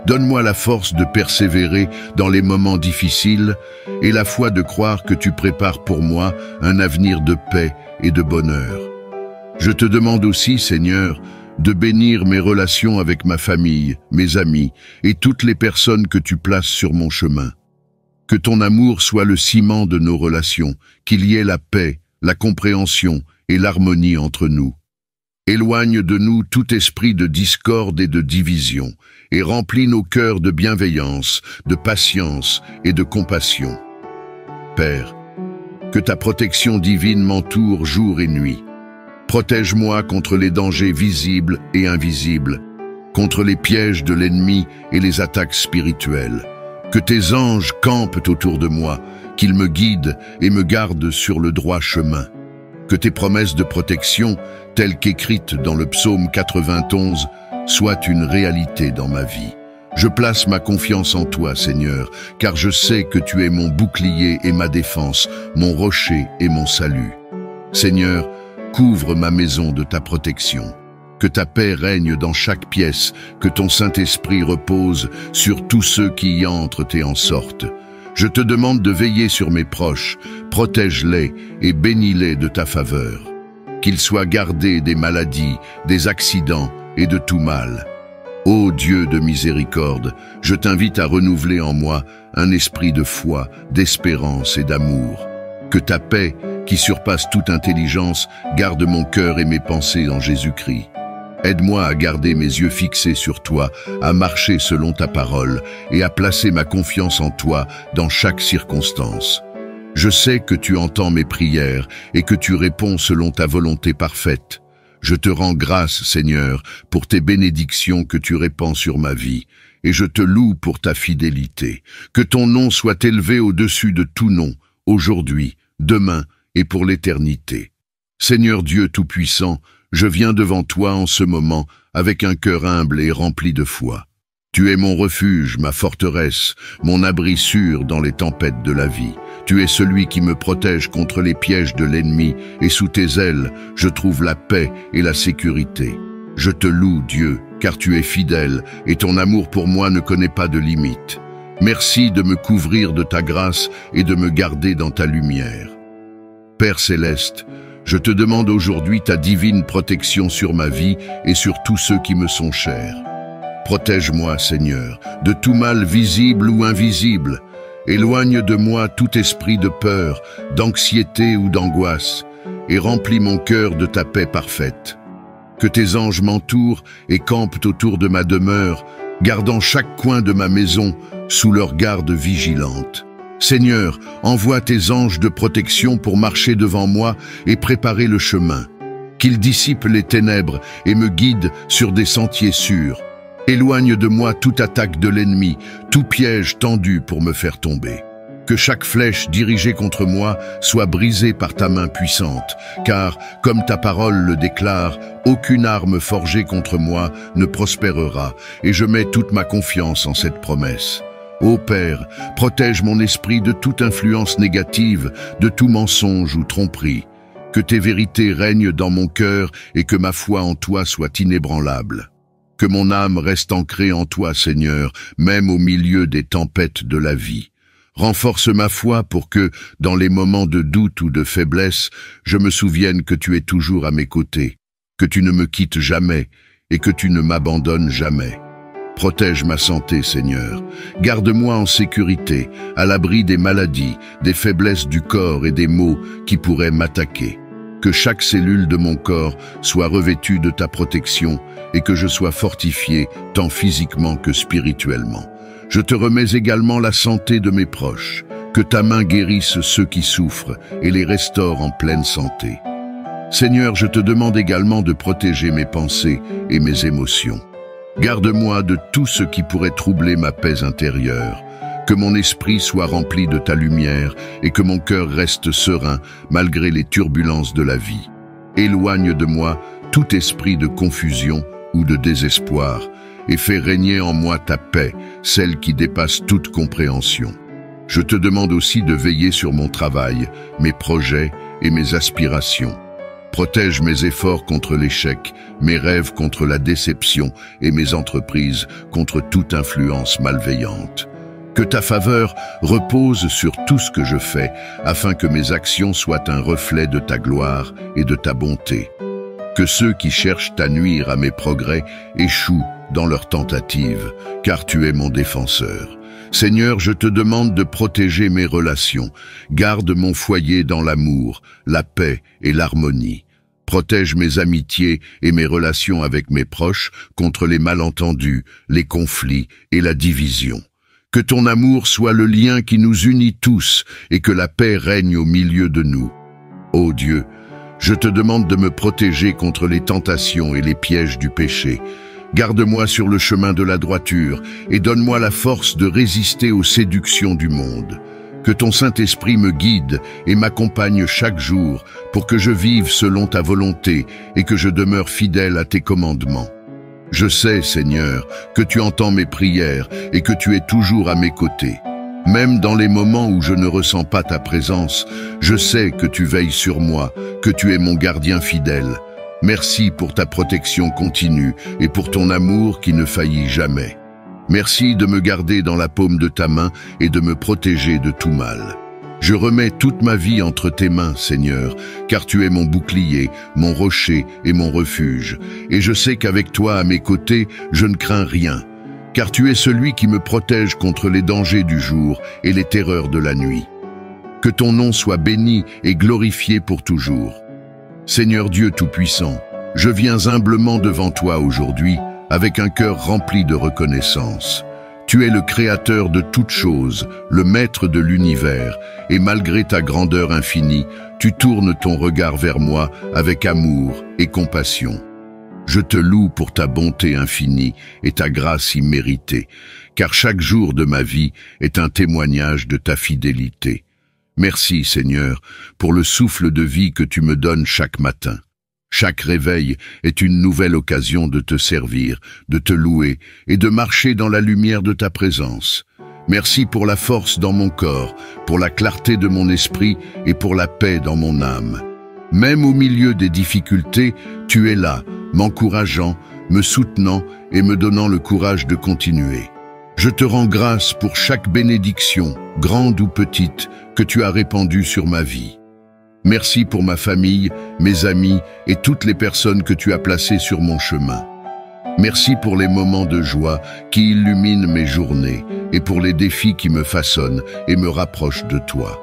Donne-moi la force de persévérer dans les moments difficiles et la foi de croire que tu prépares pour moi un avenir de paix et de bonheur. Je te demande aussi, Seigneur, de bénir mes relations avec ma famille, mes amis et toutes les personnes que tu places sur mon chemin. Que ton amour soit le ciment de nos relations, qu'il y ait la paix, la compréhension et l'harmonie entre nous. Éloigne de nous tout esprit de discorde et de division, et remplis nos cœurs de bienveillance, de patience et de compassion. Père, que ta protection divine m'entoure jour et nuit. Protège-moi contre les dangers visibles et invisibles, contre les pièges de l'ennemi et les attaques spirituelles. Que tes anges campent autour de moi, qu'ils me guident et me gardent sur le droit chemin. Que tes promesses de protection, telles qu'écrites dans le psaume 91, soient une réalité dans ma vie. Je place ma confiance en toi, Seigneur, car je sais que tu es mon bouclier et ma défense, mon rocher et mon salut. Seigneur, couvre ma maison de ta protection. Que ta paix règne dans chaque pièce, que ton Saint-Esprit repose sur tous ceux qui y entrent et en sortent. Je te demande de veiller sur mes proches, protège-les et bénis-les de ta faveur. Qu'ils soient gardés des maladies, des accidents et de tout mal. Ô Dieu de miséricorde, je t'invite à renouveler en moi un esprit de foi, d'espérance et d'amour. Que ta paix, qui surpasse toute intelligence, garde mon cœur et mes pensées en Jésus-Christ. Aide-moi à garder mes yeux fixés sur toi, à marcher selon ta parole et à placer ma confiance en toi dans chaque circonstance. Je sais que tu entends mes prières et que tu réponds selon ta volonté parfaite. Je te rends grâce, Seigneur, pour tes bénédictions que tu répands sur ma vie, et je te loue pour ta fidélité. Que ton nom soit élevé au-dessus de tout nom, aujourd'hui, demain et pour l'éternité. Seigneur Dieu Tout-Puissant, je viens devant toi en ce moment avec un cœur humble et rempli de foi. Tu es mon refuge, ma forteresse, mon abri sûr dans les tempêtes de la vie. Tu es celui qui me protège contre les pièges de l'ennemi, et sous tes ailes, je trouve la paix et la sécurité. Je te loue, Dieu, car tu es fidèle, et ton amour pour moi ne connaît pas de limite. Merci de me couvrir de ta grâce et de me garder dans ta lumière. Père Céleste, je te demande aujourd'hui ta divine protection sur ma vie et sur tous ceux qui me sont chers. Protège-moi, Seigneur, de tout mal visible ou invisible, Éloigne de moi tout esprit de peur, d'anxiété ou d'angoisse, et remplis mon cœur de ta paix parfaite. Que tes anges m'entourent et campent autour de ma demeure, gardant chaque coin de ma maison sous leur garde vigilante. Seigneur, envoie tes anges de protection pour marcher devant moi et préparer le chemin. Qu'ils dissipent les ténèbres et me guident sur des sentiers sûrs. Éloigne de moi toute attaque de l'ennemi, tout piège tendu pour me faire tomber. Que chaque flèche dirigée contre moi soit brisée par ta main puissante, car, comme ta parole le déclare, aucune arme forgée contre moi ne prospérera, et je mets toute ma confiance en cette promesse. Ô Père, protège mon esprit de toute influence négative, de tout mensonge ou tromperie. Que tes vérités règnent dans mon cœur et que ma foi en toi soit inébranlable. Que mon âme reste ancrée en toi, Seigneur, même au milieu des tempêtes de la vie. Renforce ma foi pour que, dans les moments de doute ou de faiblesse, je me souvienne que tu es toujours à mes côtés, que tu ne me quittes jamais et que tu ne m'abandonnes jamais. Protège ma santé, Seigneur. Garde-moi en sécurité, à l'abri des maladies, des faiblesses du corps et des maux qui pourraient m'attaquer. Que chaque cellule de mon corps soit revêtue de ta protection et que je sois fortifié tant physiquement que spirituellement. Je te remets également la santé de mes proches, que ta main guérisse ceux qui souffrent et les restaure en pleine santé. Seigneur, je te demande également de protéger mes pensées et mes émotions. Garde-moi de tout ce qui pourrait troubler ma paix intérieure, que mon esprit soit rempli de ta lumière et que mon cœur reste serein malgré les turbulences de la vie. Éloigne de moi tout esprit de confusion ou de désespoir, et fais régner en moi ta paix, celle qui dépasse toute compréhension. Je te demande aussi de veiller sur mon travail, mes projets et mes aspirations. Protège mes efforts contre l'échec, mes rêves contre la déception et mes entreprises contre toute influence malveillante. Que ta faveur repose sur tout ce que je fais, afin que mes actions soient un reflet de ta gloire et de ta bonté. Que ceux qui cherchent à nuire à mes progrès échouent dans leurs tentatives, car tu es mon défenseur. Seigneur, je te demande de protéger mes relations. Garde mon foyer dans l'amour, la paix et l'harmonie. Protège mes amitiés et mes relations avec mes proches contre les malentendus, les conflits et la division. Que ton amour soit le lien qui nous unit tous et que la paix règne au milieu de nous. Ô Dieu, je te demande de me protéger contre les tentations et les pièges du péché. Garde-moi sur le chemin de la droiture et donne-moi la force de résister aux séductions du monde. Que ton Saint-Esprit me guide et m'accompagne chaque jour pour que je vive selon ta volonté et que je demeure fidèle à tes commandements. Je sais, Seigneur, que tu entends mes prières et que tu es toujours à mes côtés. Même dans les moments où je ne ressens pas ta présence, je sais que tu veilles sur moi, que tu es mon gardien fidèle. Merci pour ta protection continue et pour ton amour qui ne faillit jamais. Merci de me garder dans la paume de ta main et de me protéger de tout mal. Je remets toute ma vie entre tes mains, Seigneur, car tu es mon bouclier, mon rocher et mon refuge. Et je sais qu'avec toi à mes côtés, je ne crains rien, car tu es celui qui me protège contre les dangers du jour et les terreurs de la nuit. Que ton nom soit béni et glorifié pour toujours. Seigneur Dieu Tout-Puissant, je viens humblement devant toi aujourd'hui avec un cœur rempli de reconnaissance. Tu es le Créateur de toutes choses, le Maître de l'univers, et malgré ta grandeur infinie, tu tournes ton regard vers moi avec amour et compassion. Je te loue pour ta bonté infinie et ta grâce imméritée, car chaque jour de ma vie est un témoignage de ta fidélité. Merci, Seigneur, pour le souffle de vie que tu me donnes chaque matin. Chaque réveil est une nouvelle occasion de te servir, de te louer et de marcher dans la lumière de ta présence. Merci pour la force dans mon corps, pour la clarté de mon esprit et pour la paix dans mon âme. Même au milieu des difficultés, tu es là, m'encourageant, me soutenant et me donnant le courage de continuer. Je te rends grâce pour chaque bénédiction, grande ou petite, que tu as répandue sur ma vie. Merci pour ma famille, mes amis et toutes les personnes que tu as placées sur mon chemin. Merci pour les moments de joie qui illuminent mes journées et pour les défis qui me façonnent et me rapprochent de toi.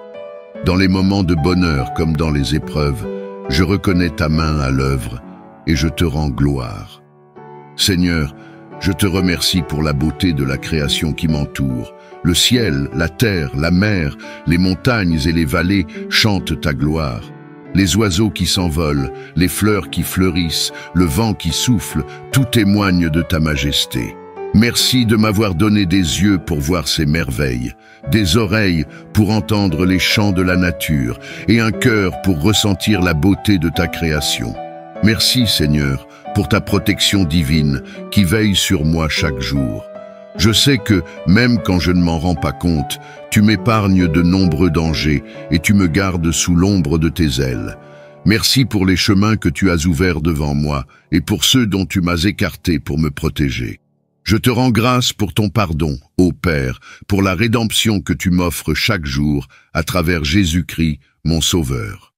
Dans les moments de bonheur comme dans les épreuves, je reconnais ta main à l'œuvre et je te rends gloire. Seigneur, je te remercie pour la beauté de la création qui m'entoure. Le ciel, la terre, la mer, les montagnes et les vallées chantent ta gloire. Les oiseaux qui s'envolent, les fleurs qui fleurissent, le vent qui souffle, tout témoigne de ta majesté. Merci de m'avoir donné des yeux pour voir ces merveilles, des oreilles pour entendre les chants de la nature et un cœur pour ressentir la beauté de ta création. Merci Seigneur pour ta protection divine qui veille sur moi chaque jour. Je sais que, même quand je ne m'en rends pas compte, tu m'épargnes de nombreux dangers et tu me gardes sous l'ombre de tes ailes. Merci pour les chemins que tu as ouverts devant moi et pour ceux dont tu m'as écarté pour me protéger. Je te rends grâce pour ton pardon, ô Père, pour la rédemption que tu m'offres chaque jour à travers Jésus-Christ, mon Sauveur.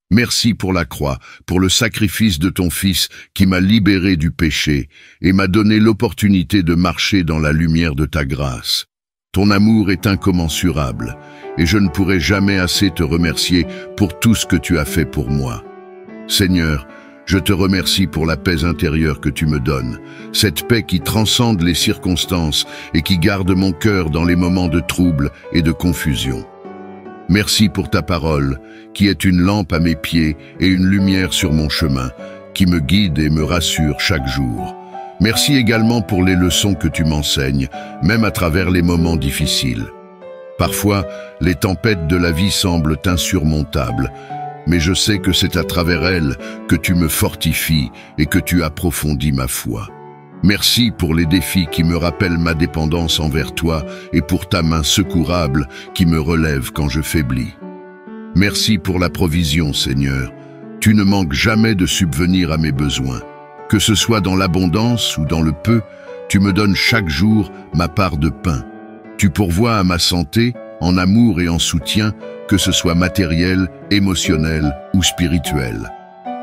Merci pour la croix, pour le sacrifice de ton Fils qui m'a libéré du péché et m'a donné l'opportunité de marcher dans la lumière de ta grâce. Ton amour est incommensurable et je ne pourrai jamais assez te remercier pour tout ce que tu as fait pour moi. Seigneur, je te remercie pour la paix intérieure que tu me donnes, cette paix qui transcende les circonstances et qui garde mon cœur dans les moments de trouble et de confusion. Merci pour ta parole, qui est une lampe à mes pieds et une lumière sur mon chemin, qui me guide et me rassure chaque jour. Merci également pour les leçons que tu m'enseignes, même à travers les moments difficiles. Parfois, les tempêtes de la vie semblent insurmontables, mais je sais que c'est à travers elles que tu me fortifies et que tu approfondis ma foi. Merci pour les défis qui me rappellent ma dépendance envers toi et pour ta main secourable qui me relève quand je faiblis. Merci pour la provision, Seigneur. Tu ne manques jamais de subvenir à mes besoins. Que ce soit dans l'abondance ou dans le peu, tu me donnes chaque jour ma part de pain. Tu pourvois à ma santé, en amour et en soutien, que ce soit matériel, émotionnel ou spirituel.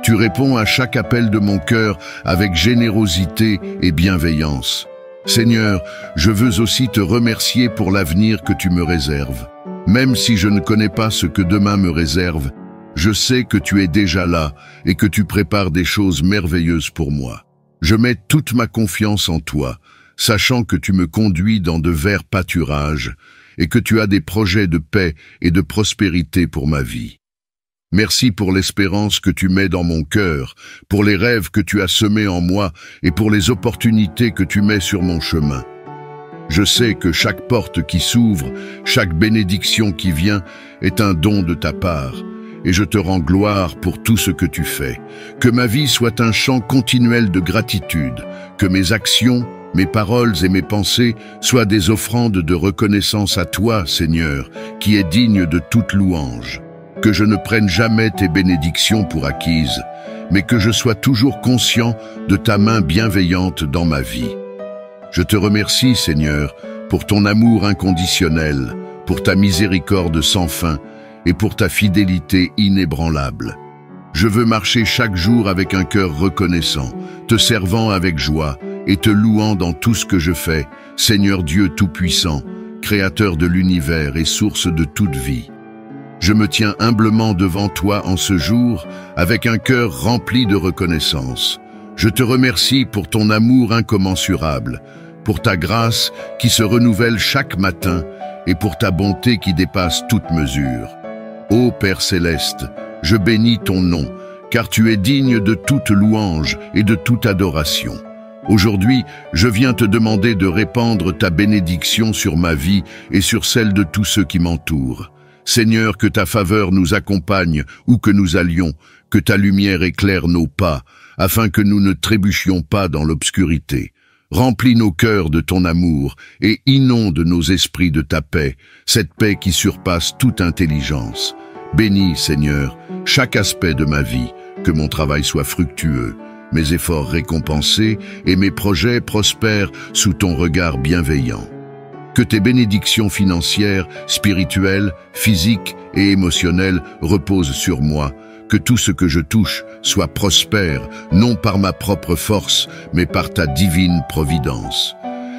Tu réponds à chaque appel de mon cœur avec générosité et bienveillance. Seigneur, je veux aussi te remercier pour l'avenir que tu me réserves. Même si je ne connais pas ce que demain me réserve, je sais que tu es déjà là et que tu prépares des choses merveilleuses pour moi. Je mets toute ma confiance en toi, sachant que tu me conduis dans de verts pâturages et que tu as des projets de paix et de prospérité pour ma vie. Merci pour l'espérance que tu mets dans mon cœur, pour les rêves que tu as semés en moi et pour les opportunités que tu mets sur mon chemin. Je sais que chaque porte qui s'ouvre, chaque bénédiction qui vient est un don de ta part, et je te rends gloire pour tout ce que tu fais. Que ma vie soit un chant continuel de gratitude, que mes actions, mes paroles et mes pensées soient des offrandes de reconnaissance à toi, Seigneur, qui es digne de toute louange. Que je ne prenne jamais tes bénédictions pour acquises, mais que je sois toujours conscient de ta main bienveillante dans ma vie. Je te remercie, Seigneur, pour ton amour inconditionnel, pour ta miséricorde sans fin et pour ta fidélité inébranlable. Je veux marcher chaque jour avec un cœur reconnaissant, te servant avec joie et te louant dans tout ce que je fais, Seigneur Dieu Tout-Puissant, Créateur de l'univers et source de toute vie. Je me tiens humblement devant toi en ce jour, avec un cœur rempli de reconnaissance. Je te remercie pour ton amour incommensurable, pour ta grâce qui se renouvelle chaque matin et pour ta bonté qui dépasse toute mesure. Ô Père céleste, je bénis ton nom, car tu es digne de toute louange et de toute adoration. Aujourd'hui, je viens te demander de répandre ta bénédiction sur ma vie et sur celle de tous ceux qui m'entourent. Seigneur, que ta faveur nous accompagne où que nous allions, que ta lumière éclaire nos pas, afin que nous ne trébuchions pas dans l'obscurité. Remplis nos cœurs de ton amour et inonde nos esprits de ta paix, cette paix qui surpasse toute intelligence. Bénis, Seigneur, chaque aspect de ma vie, que mon travail soit fructueux, mes efforts récompensés et mes projets prospèrent sous ton regard bienveillant. Que tes bénédictions financières, spirituelles, physiques et émotionnelles reposent sur moi, que tout ce que je touche soit prospère, non par ma propre force, mais par ta divine providence.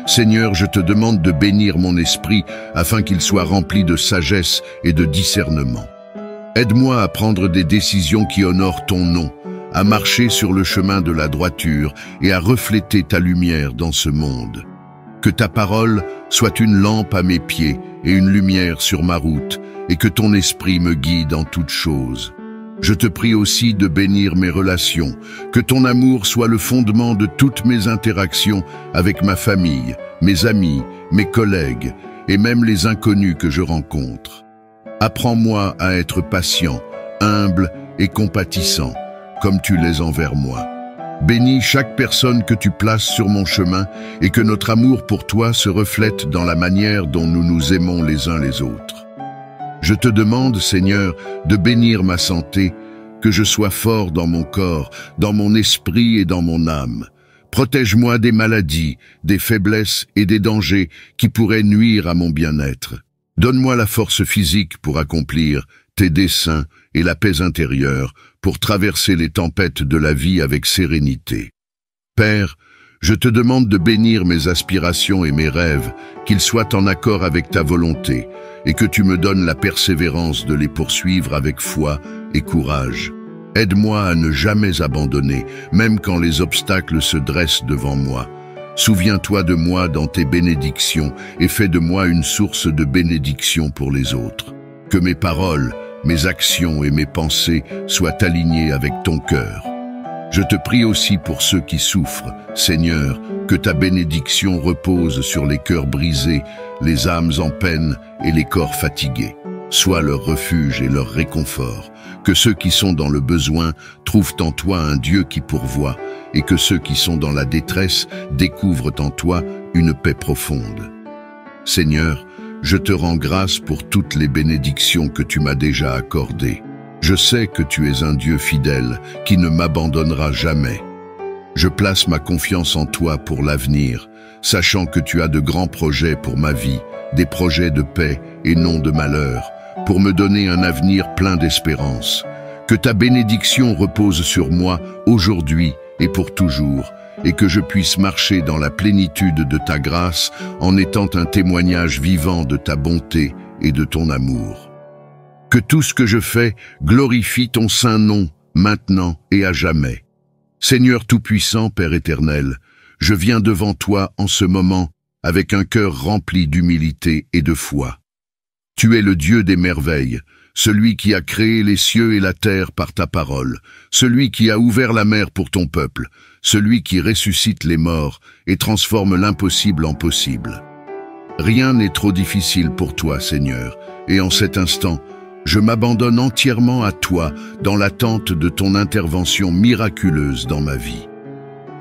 Seigneur, je te demande de bénir mon esprit afin qu'il soit rempli de sagesse et de discernement. Aide-moi à prendre des décisions qui honorent ton nom, à marcher sur le chemin de la droiture et à refléter ta lumière dans ce monde. Que ta parole soit une lampe à mes pieds et une lumière sur ma route, et que ton esprit me guide en toutes choses. Je te prie aussi de bénir mes relations, que ton amour soit le fondement de toutes mes interactions avec ma famille, mes amis, mes collègues et même les inconnus que je rencontre. Apprends-moi à être patient, humble et compatissant, comme tu l'es envers moi. Bénis chaque personne que tu places sur mon chemin et que notre amour pour toi se reflète dans la manière dont nous nous aimons les uns les autres. Je te demande, Seigneur, de bénir ma santé, que je sois fort dans mon corps, dans mon esprit et dans mon âme. Protège-moi des maladies, des faiblesses et des dangers qui pourraient nuire à mon bien-être. Donne-moi la force physique pour accomplir tes desseins et la paix intérieure pour traverser les tempêtes de la vie avec sérénité. Père, je te demande de bénir mes aspirations et mes rêves, qu'ils soient en accord avec ta volonté, et que tu me donnes la persévérance de les poursuivre avec foi et courage. Aide-moi à ne jamais abandonner, même quand les obstacles se dressent devant moi. Souviens-toi de moi dans tes bénédictions et fais de moi une source de bénédiction pour les autres. Que mes paroles, mes actions et mes pensées soient alignées avec ton cœur. Je te prie aussi pour ceux qui souffrent, Seigneur, que ta bénédiction repose sur les cœurs brisés, les âmes en peine et les corps fatigués. Sois leur refuge et leur réconfort. Que ceux qui sont dans le besoin trouvent en toi un Dieu qui pourvoit, et que ceux qui sont dans la détresse découvrent en toi une paix profonde. Seigneur, je te rends grâce pour toutes les bénédictions que tu m'as déjà accordées. Je sais que tu es un Dieu fidèle qui ne m'abandonnera jamais. Je place ma confiance en toi pour l'avenir, sachant que tu as de grands projets pour ma vie, des projets de paix et non de malheur, pour me donner un avenir plein d'espérance. Que ta bénédiction repose sur moi aujourd'hui et pour toujours, et que je puisse marcher dans la plénitude de ta grâce en étant un témoignage vivant de ta bonté et de ton amour. Que tout ce que je fais glorifie ton saint nom, maintenant et à jamais. Seigneur Tout-Puissant, Père éternel, je viens devant toi en ce moment avec un cœur rempli d'humilité et de foi. Tu es le Dieu des merveilles, celui qui a créé les cieux et la terre par ta parole, celui qui a ouvert la mer pour ton peuple, celui qui ressuscite les morts et transforme l'impossible en possible. Rien n'est trop difficile pour toi, Seigneur, et en cet instant, je m'abandonne entièrement à toi dans l'attente de ton intervention miraculeuse dans ma vie.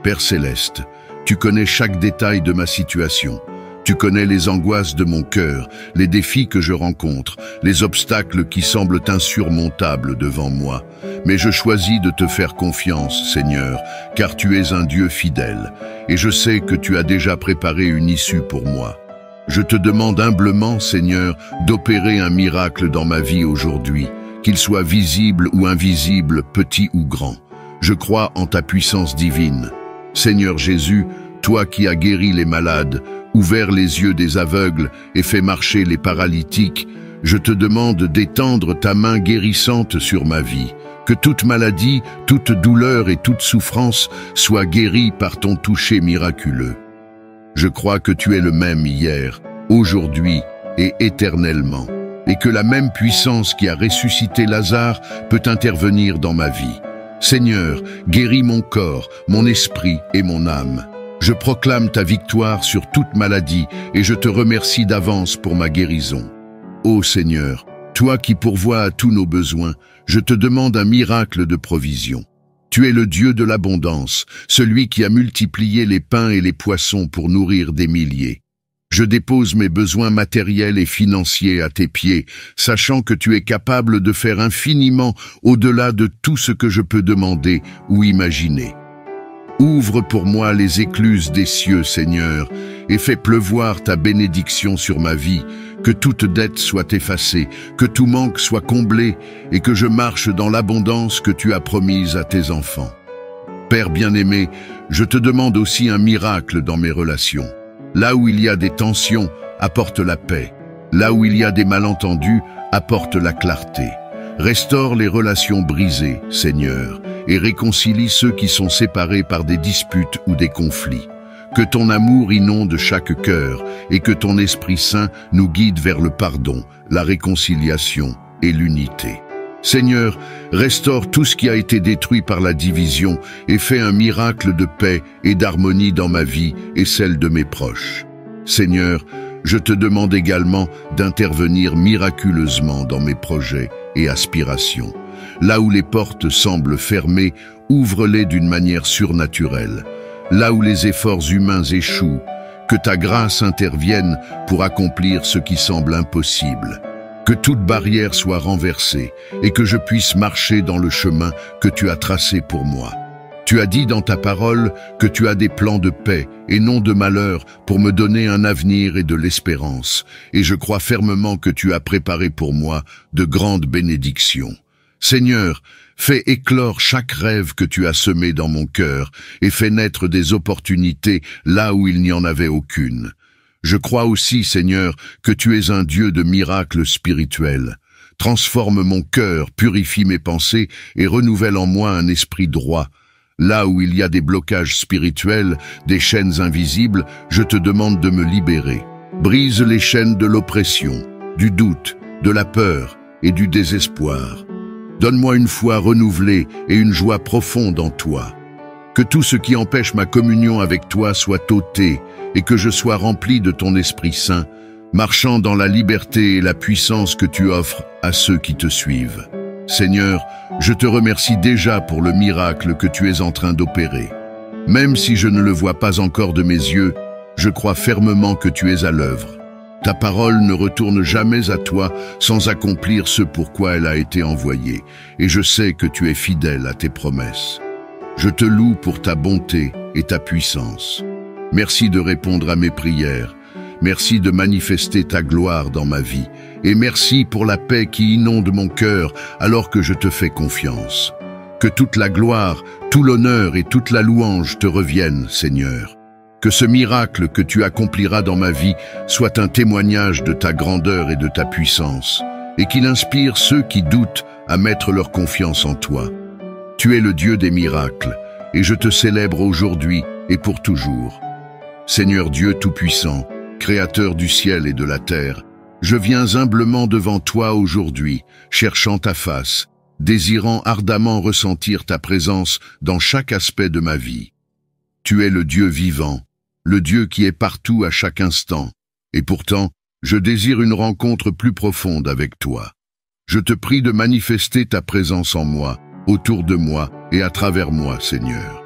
Père Céleste, tu connais chaque détail de ma situation. Tu connais les angoisses de mon cœur, les défis que je rencontre, les obstacles qui semblent insurmontables devant moi. Mais je choisis de te faire confiance, Seigneur, car tu es un Dieu fidèle, et je sais que tu as déjà préparé une issue pour moi. Je te demande humblement, Seigneur, d'opérer un miracle dans ma vie aujourd'hui, qu'il soit visible ou invisible, petit ou grand. Je crois en ta puissance divine. Seigneur Jésus, toi qui as guéri les malades, ouvert les yeux des aveugles et fait marcher les paralytiques, je te demande d'étendre ta main guérissante sur ma vie, que toute maladie, toute douleur et toute souffrance soient guéries par ton toucher miraculeux. Je crois que tu es le même hier, aujourd'hui et éternellement, et que la même puissance qui a ressuscité Lazare peut intervenir dans ma vie. Seigneur, guéris mon corps, mon esprit et mon âme. Je proclame ta victoire sur toute maladie et je te remercie d'avance pour ma guérison. Ô Seigneur, toi qui pourvois à tous nos besoins, je te demande un miracle de provision. Tu es le Dieu de l'abondance, celui qui a multiplié les pains et les poissons pour nourrir des milliers. Je dépose mes besoins matériels et financiers à tes pieds, sachant que tu es capable de faire infiniment au-delà de tout ce que je peux demander ou imaginer. Ouvre pour moi les écluses des cieux, Seigneur, et fais pleuvoir ta bénédiction sur ma vie, que toute dette soit effacée, que tout manque soit comblé et que je marche dans l'abondance que tu as promise à tes enfants. Père bien-aimé, je te demande aussi un miracle dans mes relations. Là où il y a des tensions, apporte la paix. Là où il y a des malentendus, apporte la clarté. Restaure les relations brisées, Seigneur, et réconcilie ceux qui sont séparés par des disputes ou des conflits. Que ton amour inonde chaque cœur et que ton Esprit Saint nous guide vers le pardon, la réconciliation et l'unité. Seigneur, restaure tout ce qui a été détruit par la division et fais un miracle de paix et d'harmonie dans ma vie et celle de mes proches. Seigneur, je te demande également d'intervenir miraculeusement dans mes projets et aspirations. Là où les portes semblent fermées, ouvre-les d'une manière surnaturelle. Là où les efforts humains échouent, que ta grâce intervienne pour accomplir ce qui semble impossible. Que toute barrière soit renversée et que je puisse marcher dans le chemin que tu as tracé pour moi. Tu as dit dans ta parole que tu as des plans de paix et non de malheur pour me donner un avenir et de l'espérance. Et je crois fermement que tu as préparé pour moi de grandes bénédictions. Seigneur, fais éclore chaque rêve que tu as semé dans mon cœur et fais naître des opportunités là où il n'y en avait aucune. Je crois aussi, Seigneur, que tu es un Dieu de miracles spirituels. Transforme mon cœur, purifie mes pensées et renouvelle en moi un esprit droit. Là où il y a des blocages spirituels, des chaînes invisibles, je te demande de me libérer. Brise les chaînes de l'oppression, du doute, de la peur et du désespoir. Donne-moi une foi renouvelée et une joie profonde en toi. Que tout ce qui empêche ma communion avec toi soit ôté et que je sois rempli de ton Esprit Saint, marchant dans la liberté et la puissance que tu offres à ceux qui te suivent. Seigneur, je te remercie déjà pour le miracle que tu es en train d'opérer. Même si je ne le vois pas encore de mes yeux, je crois fermement que tu es à l'œuvre. Ta parole ne retourne jamais à toi sans accomplir ce pourquoi elle a été envoyée, et je sais que tu es fidèle à tes promesses. Je te loue pour ta bonté et ta puissance. Merci de répondre à mes prières. Merci de manifester ta gloire dans ma vie. Et merci pour la paix qui inonde mon cœur alors que je te fais confiance. Que toute la gloire, tout l'honneur et toute la louange te reviennent, Seigneur. Que ce miracle que tu accompliras dans ma vie soit un témoignage de ta grandeur et de ta puissance, et qu'il inspire ceux qui doutent à mettre leur confiance en toi. Tu es le Dieu des miracles, et je te célèbre aujourd'hui et pour toujours. Seigneur Dieu Tout-Puissant, Créateur du ciel et de la terre, je viens humblement devant toi aujourd'hui, cherchant ta face, désirant ardemment ressentir ta présence dans chaque aspect de ma vie. Tu es le Dieu vivant, le Dieu qui est partout à chaque instant, et pourtant, je désire une rencontre plus profonde avec toi. Je te prie de manifester ta présence en moi, autour de moi et à travers moi, Seigneur.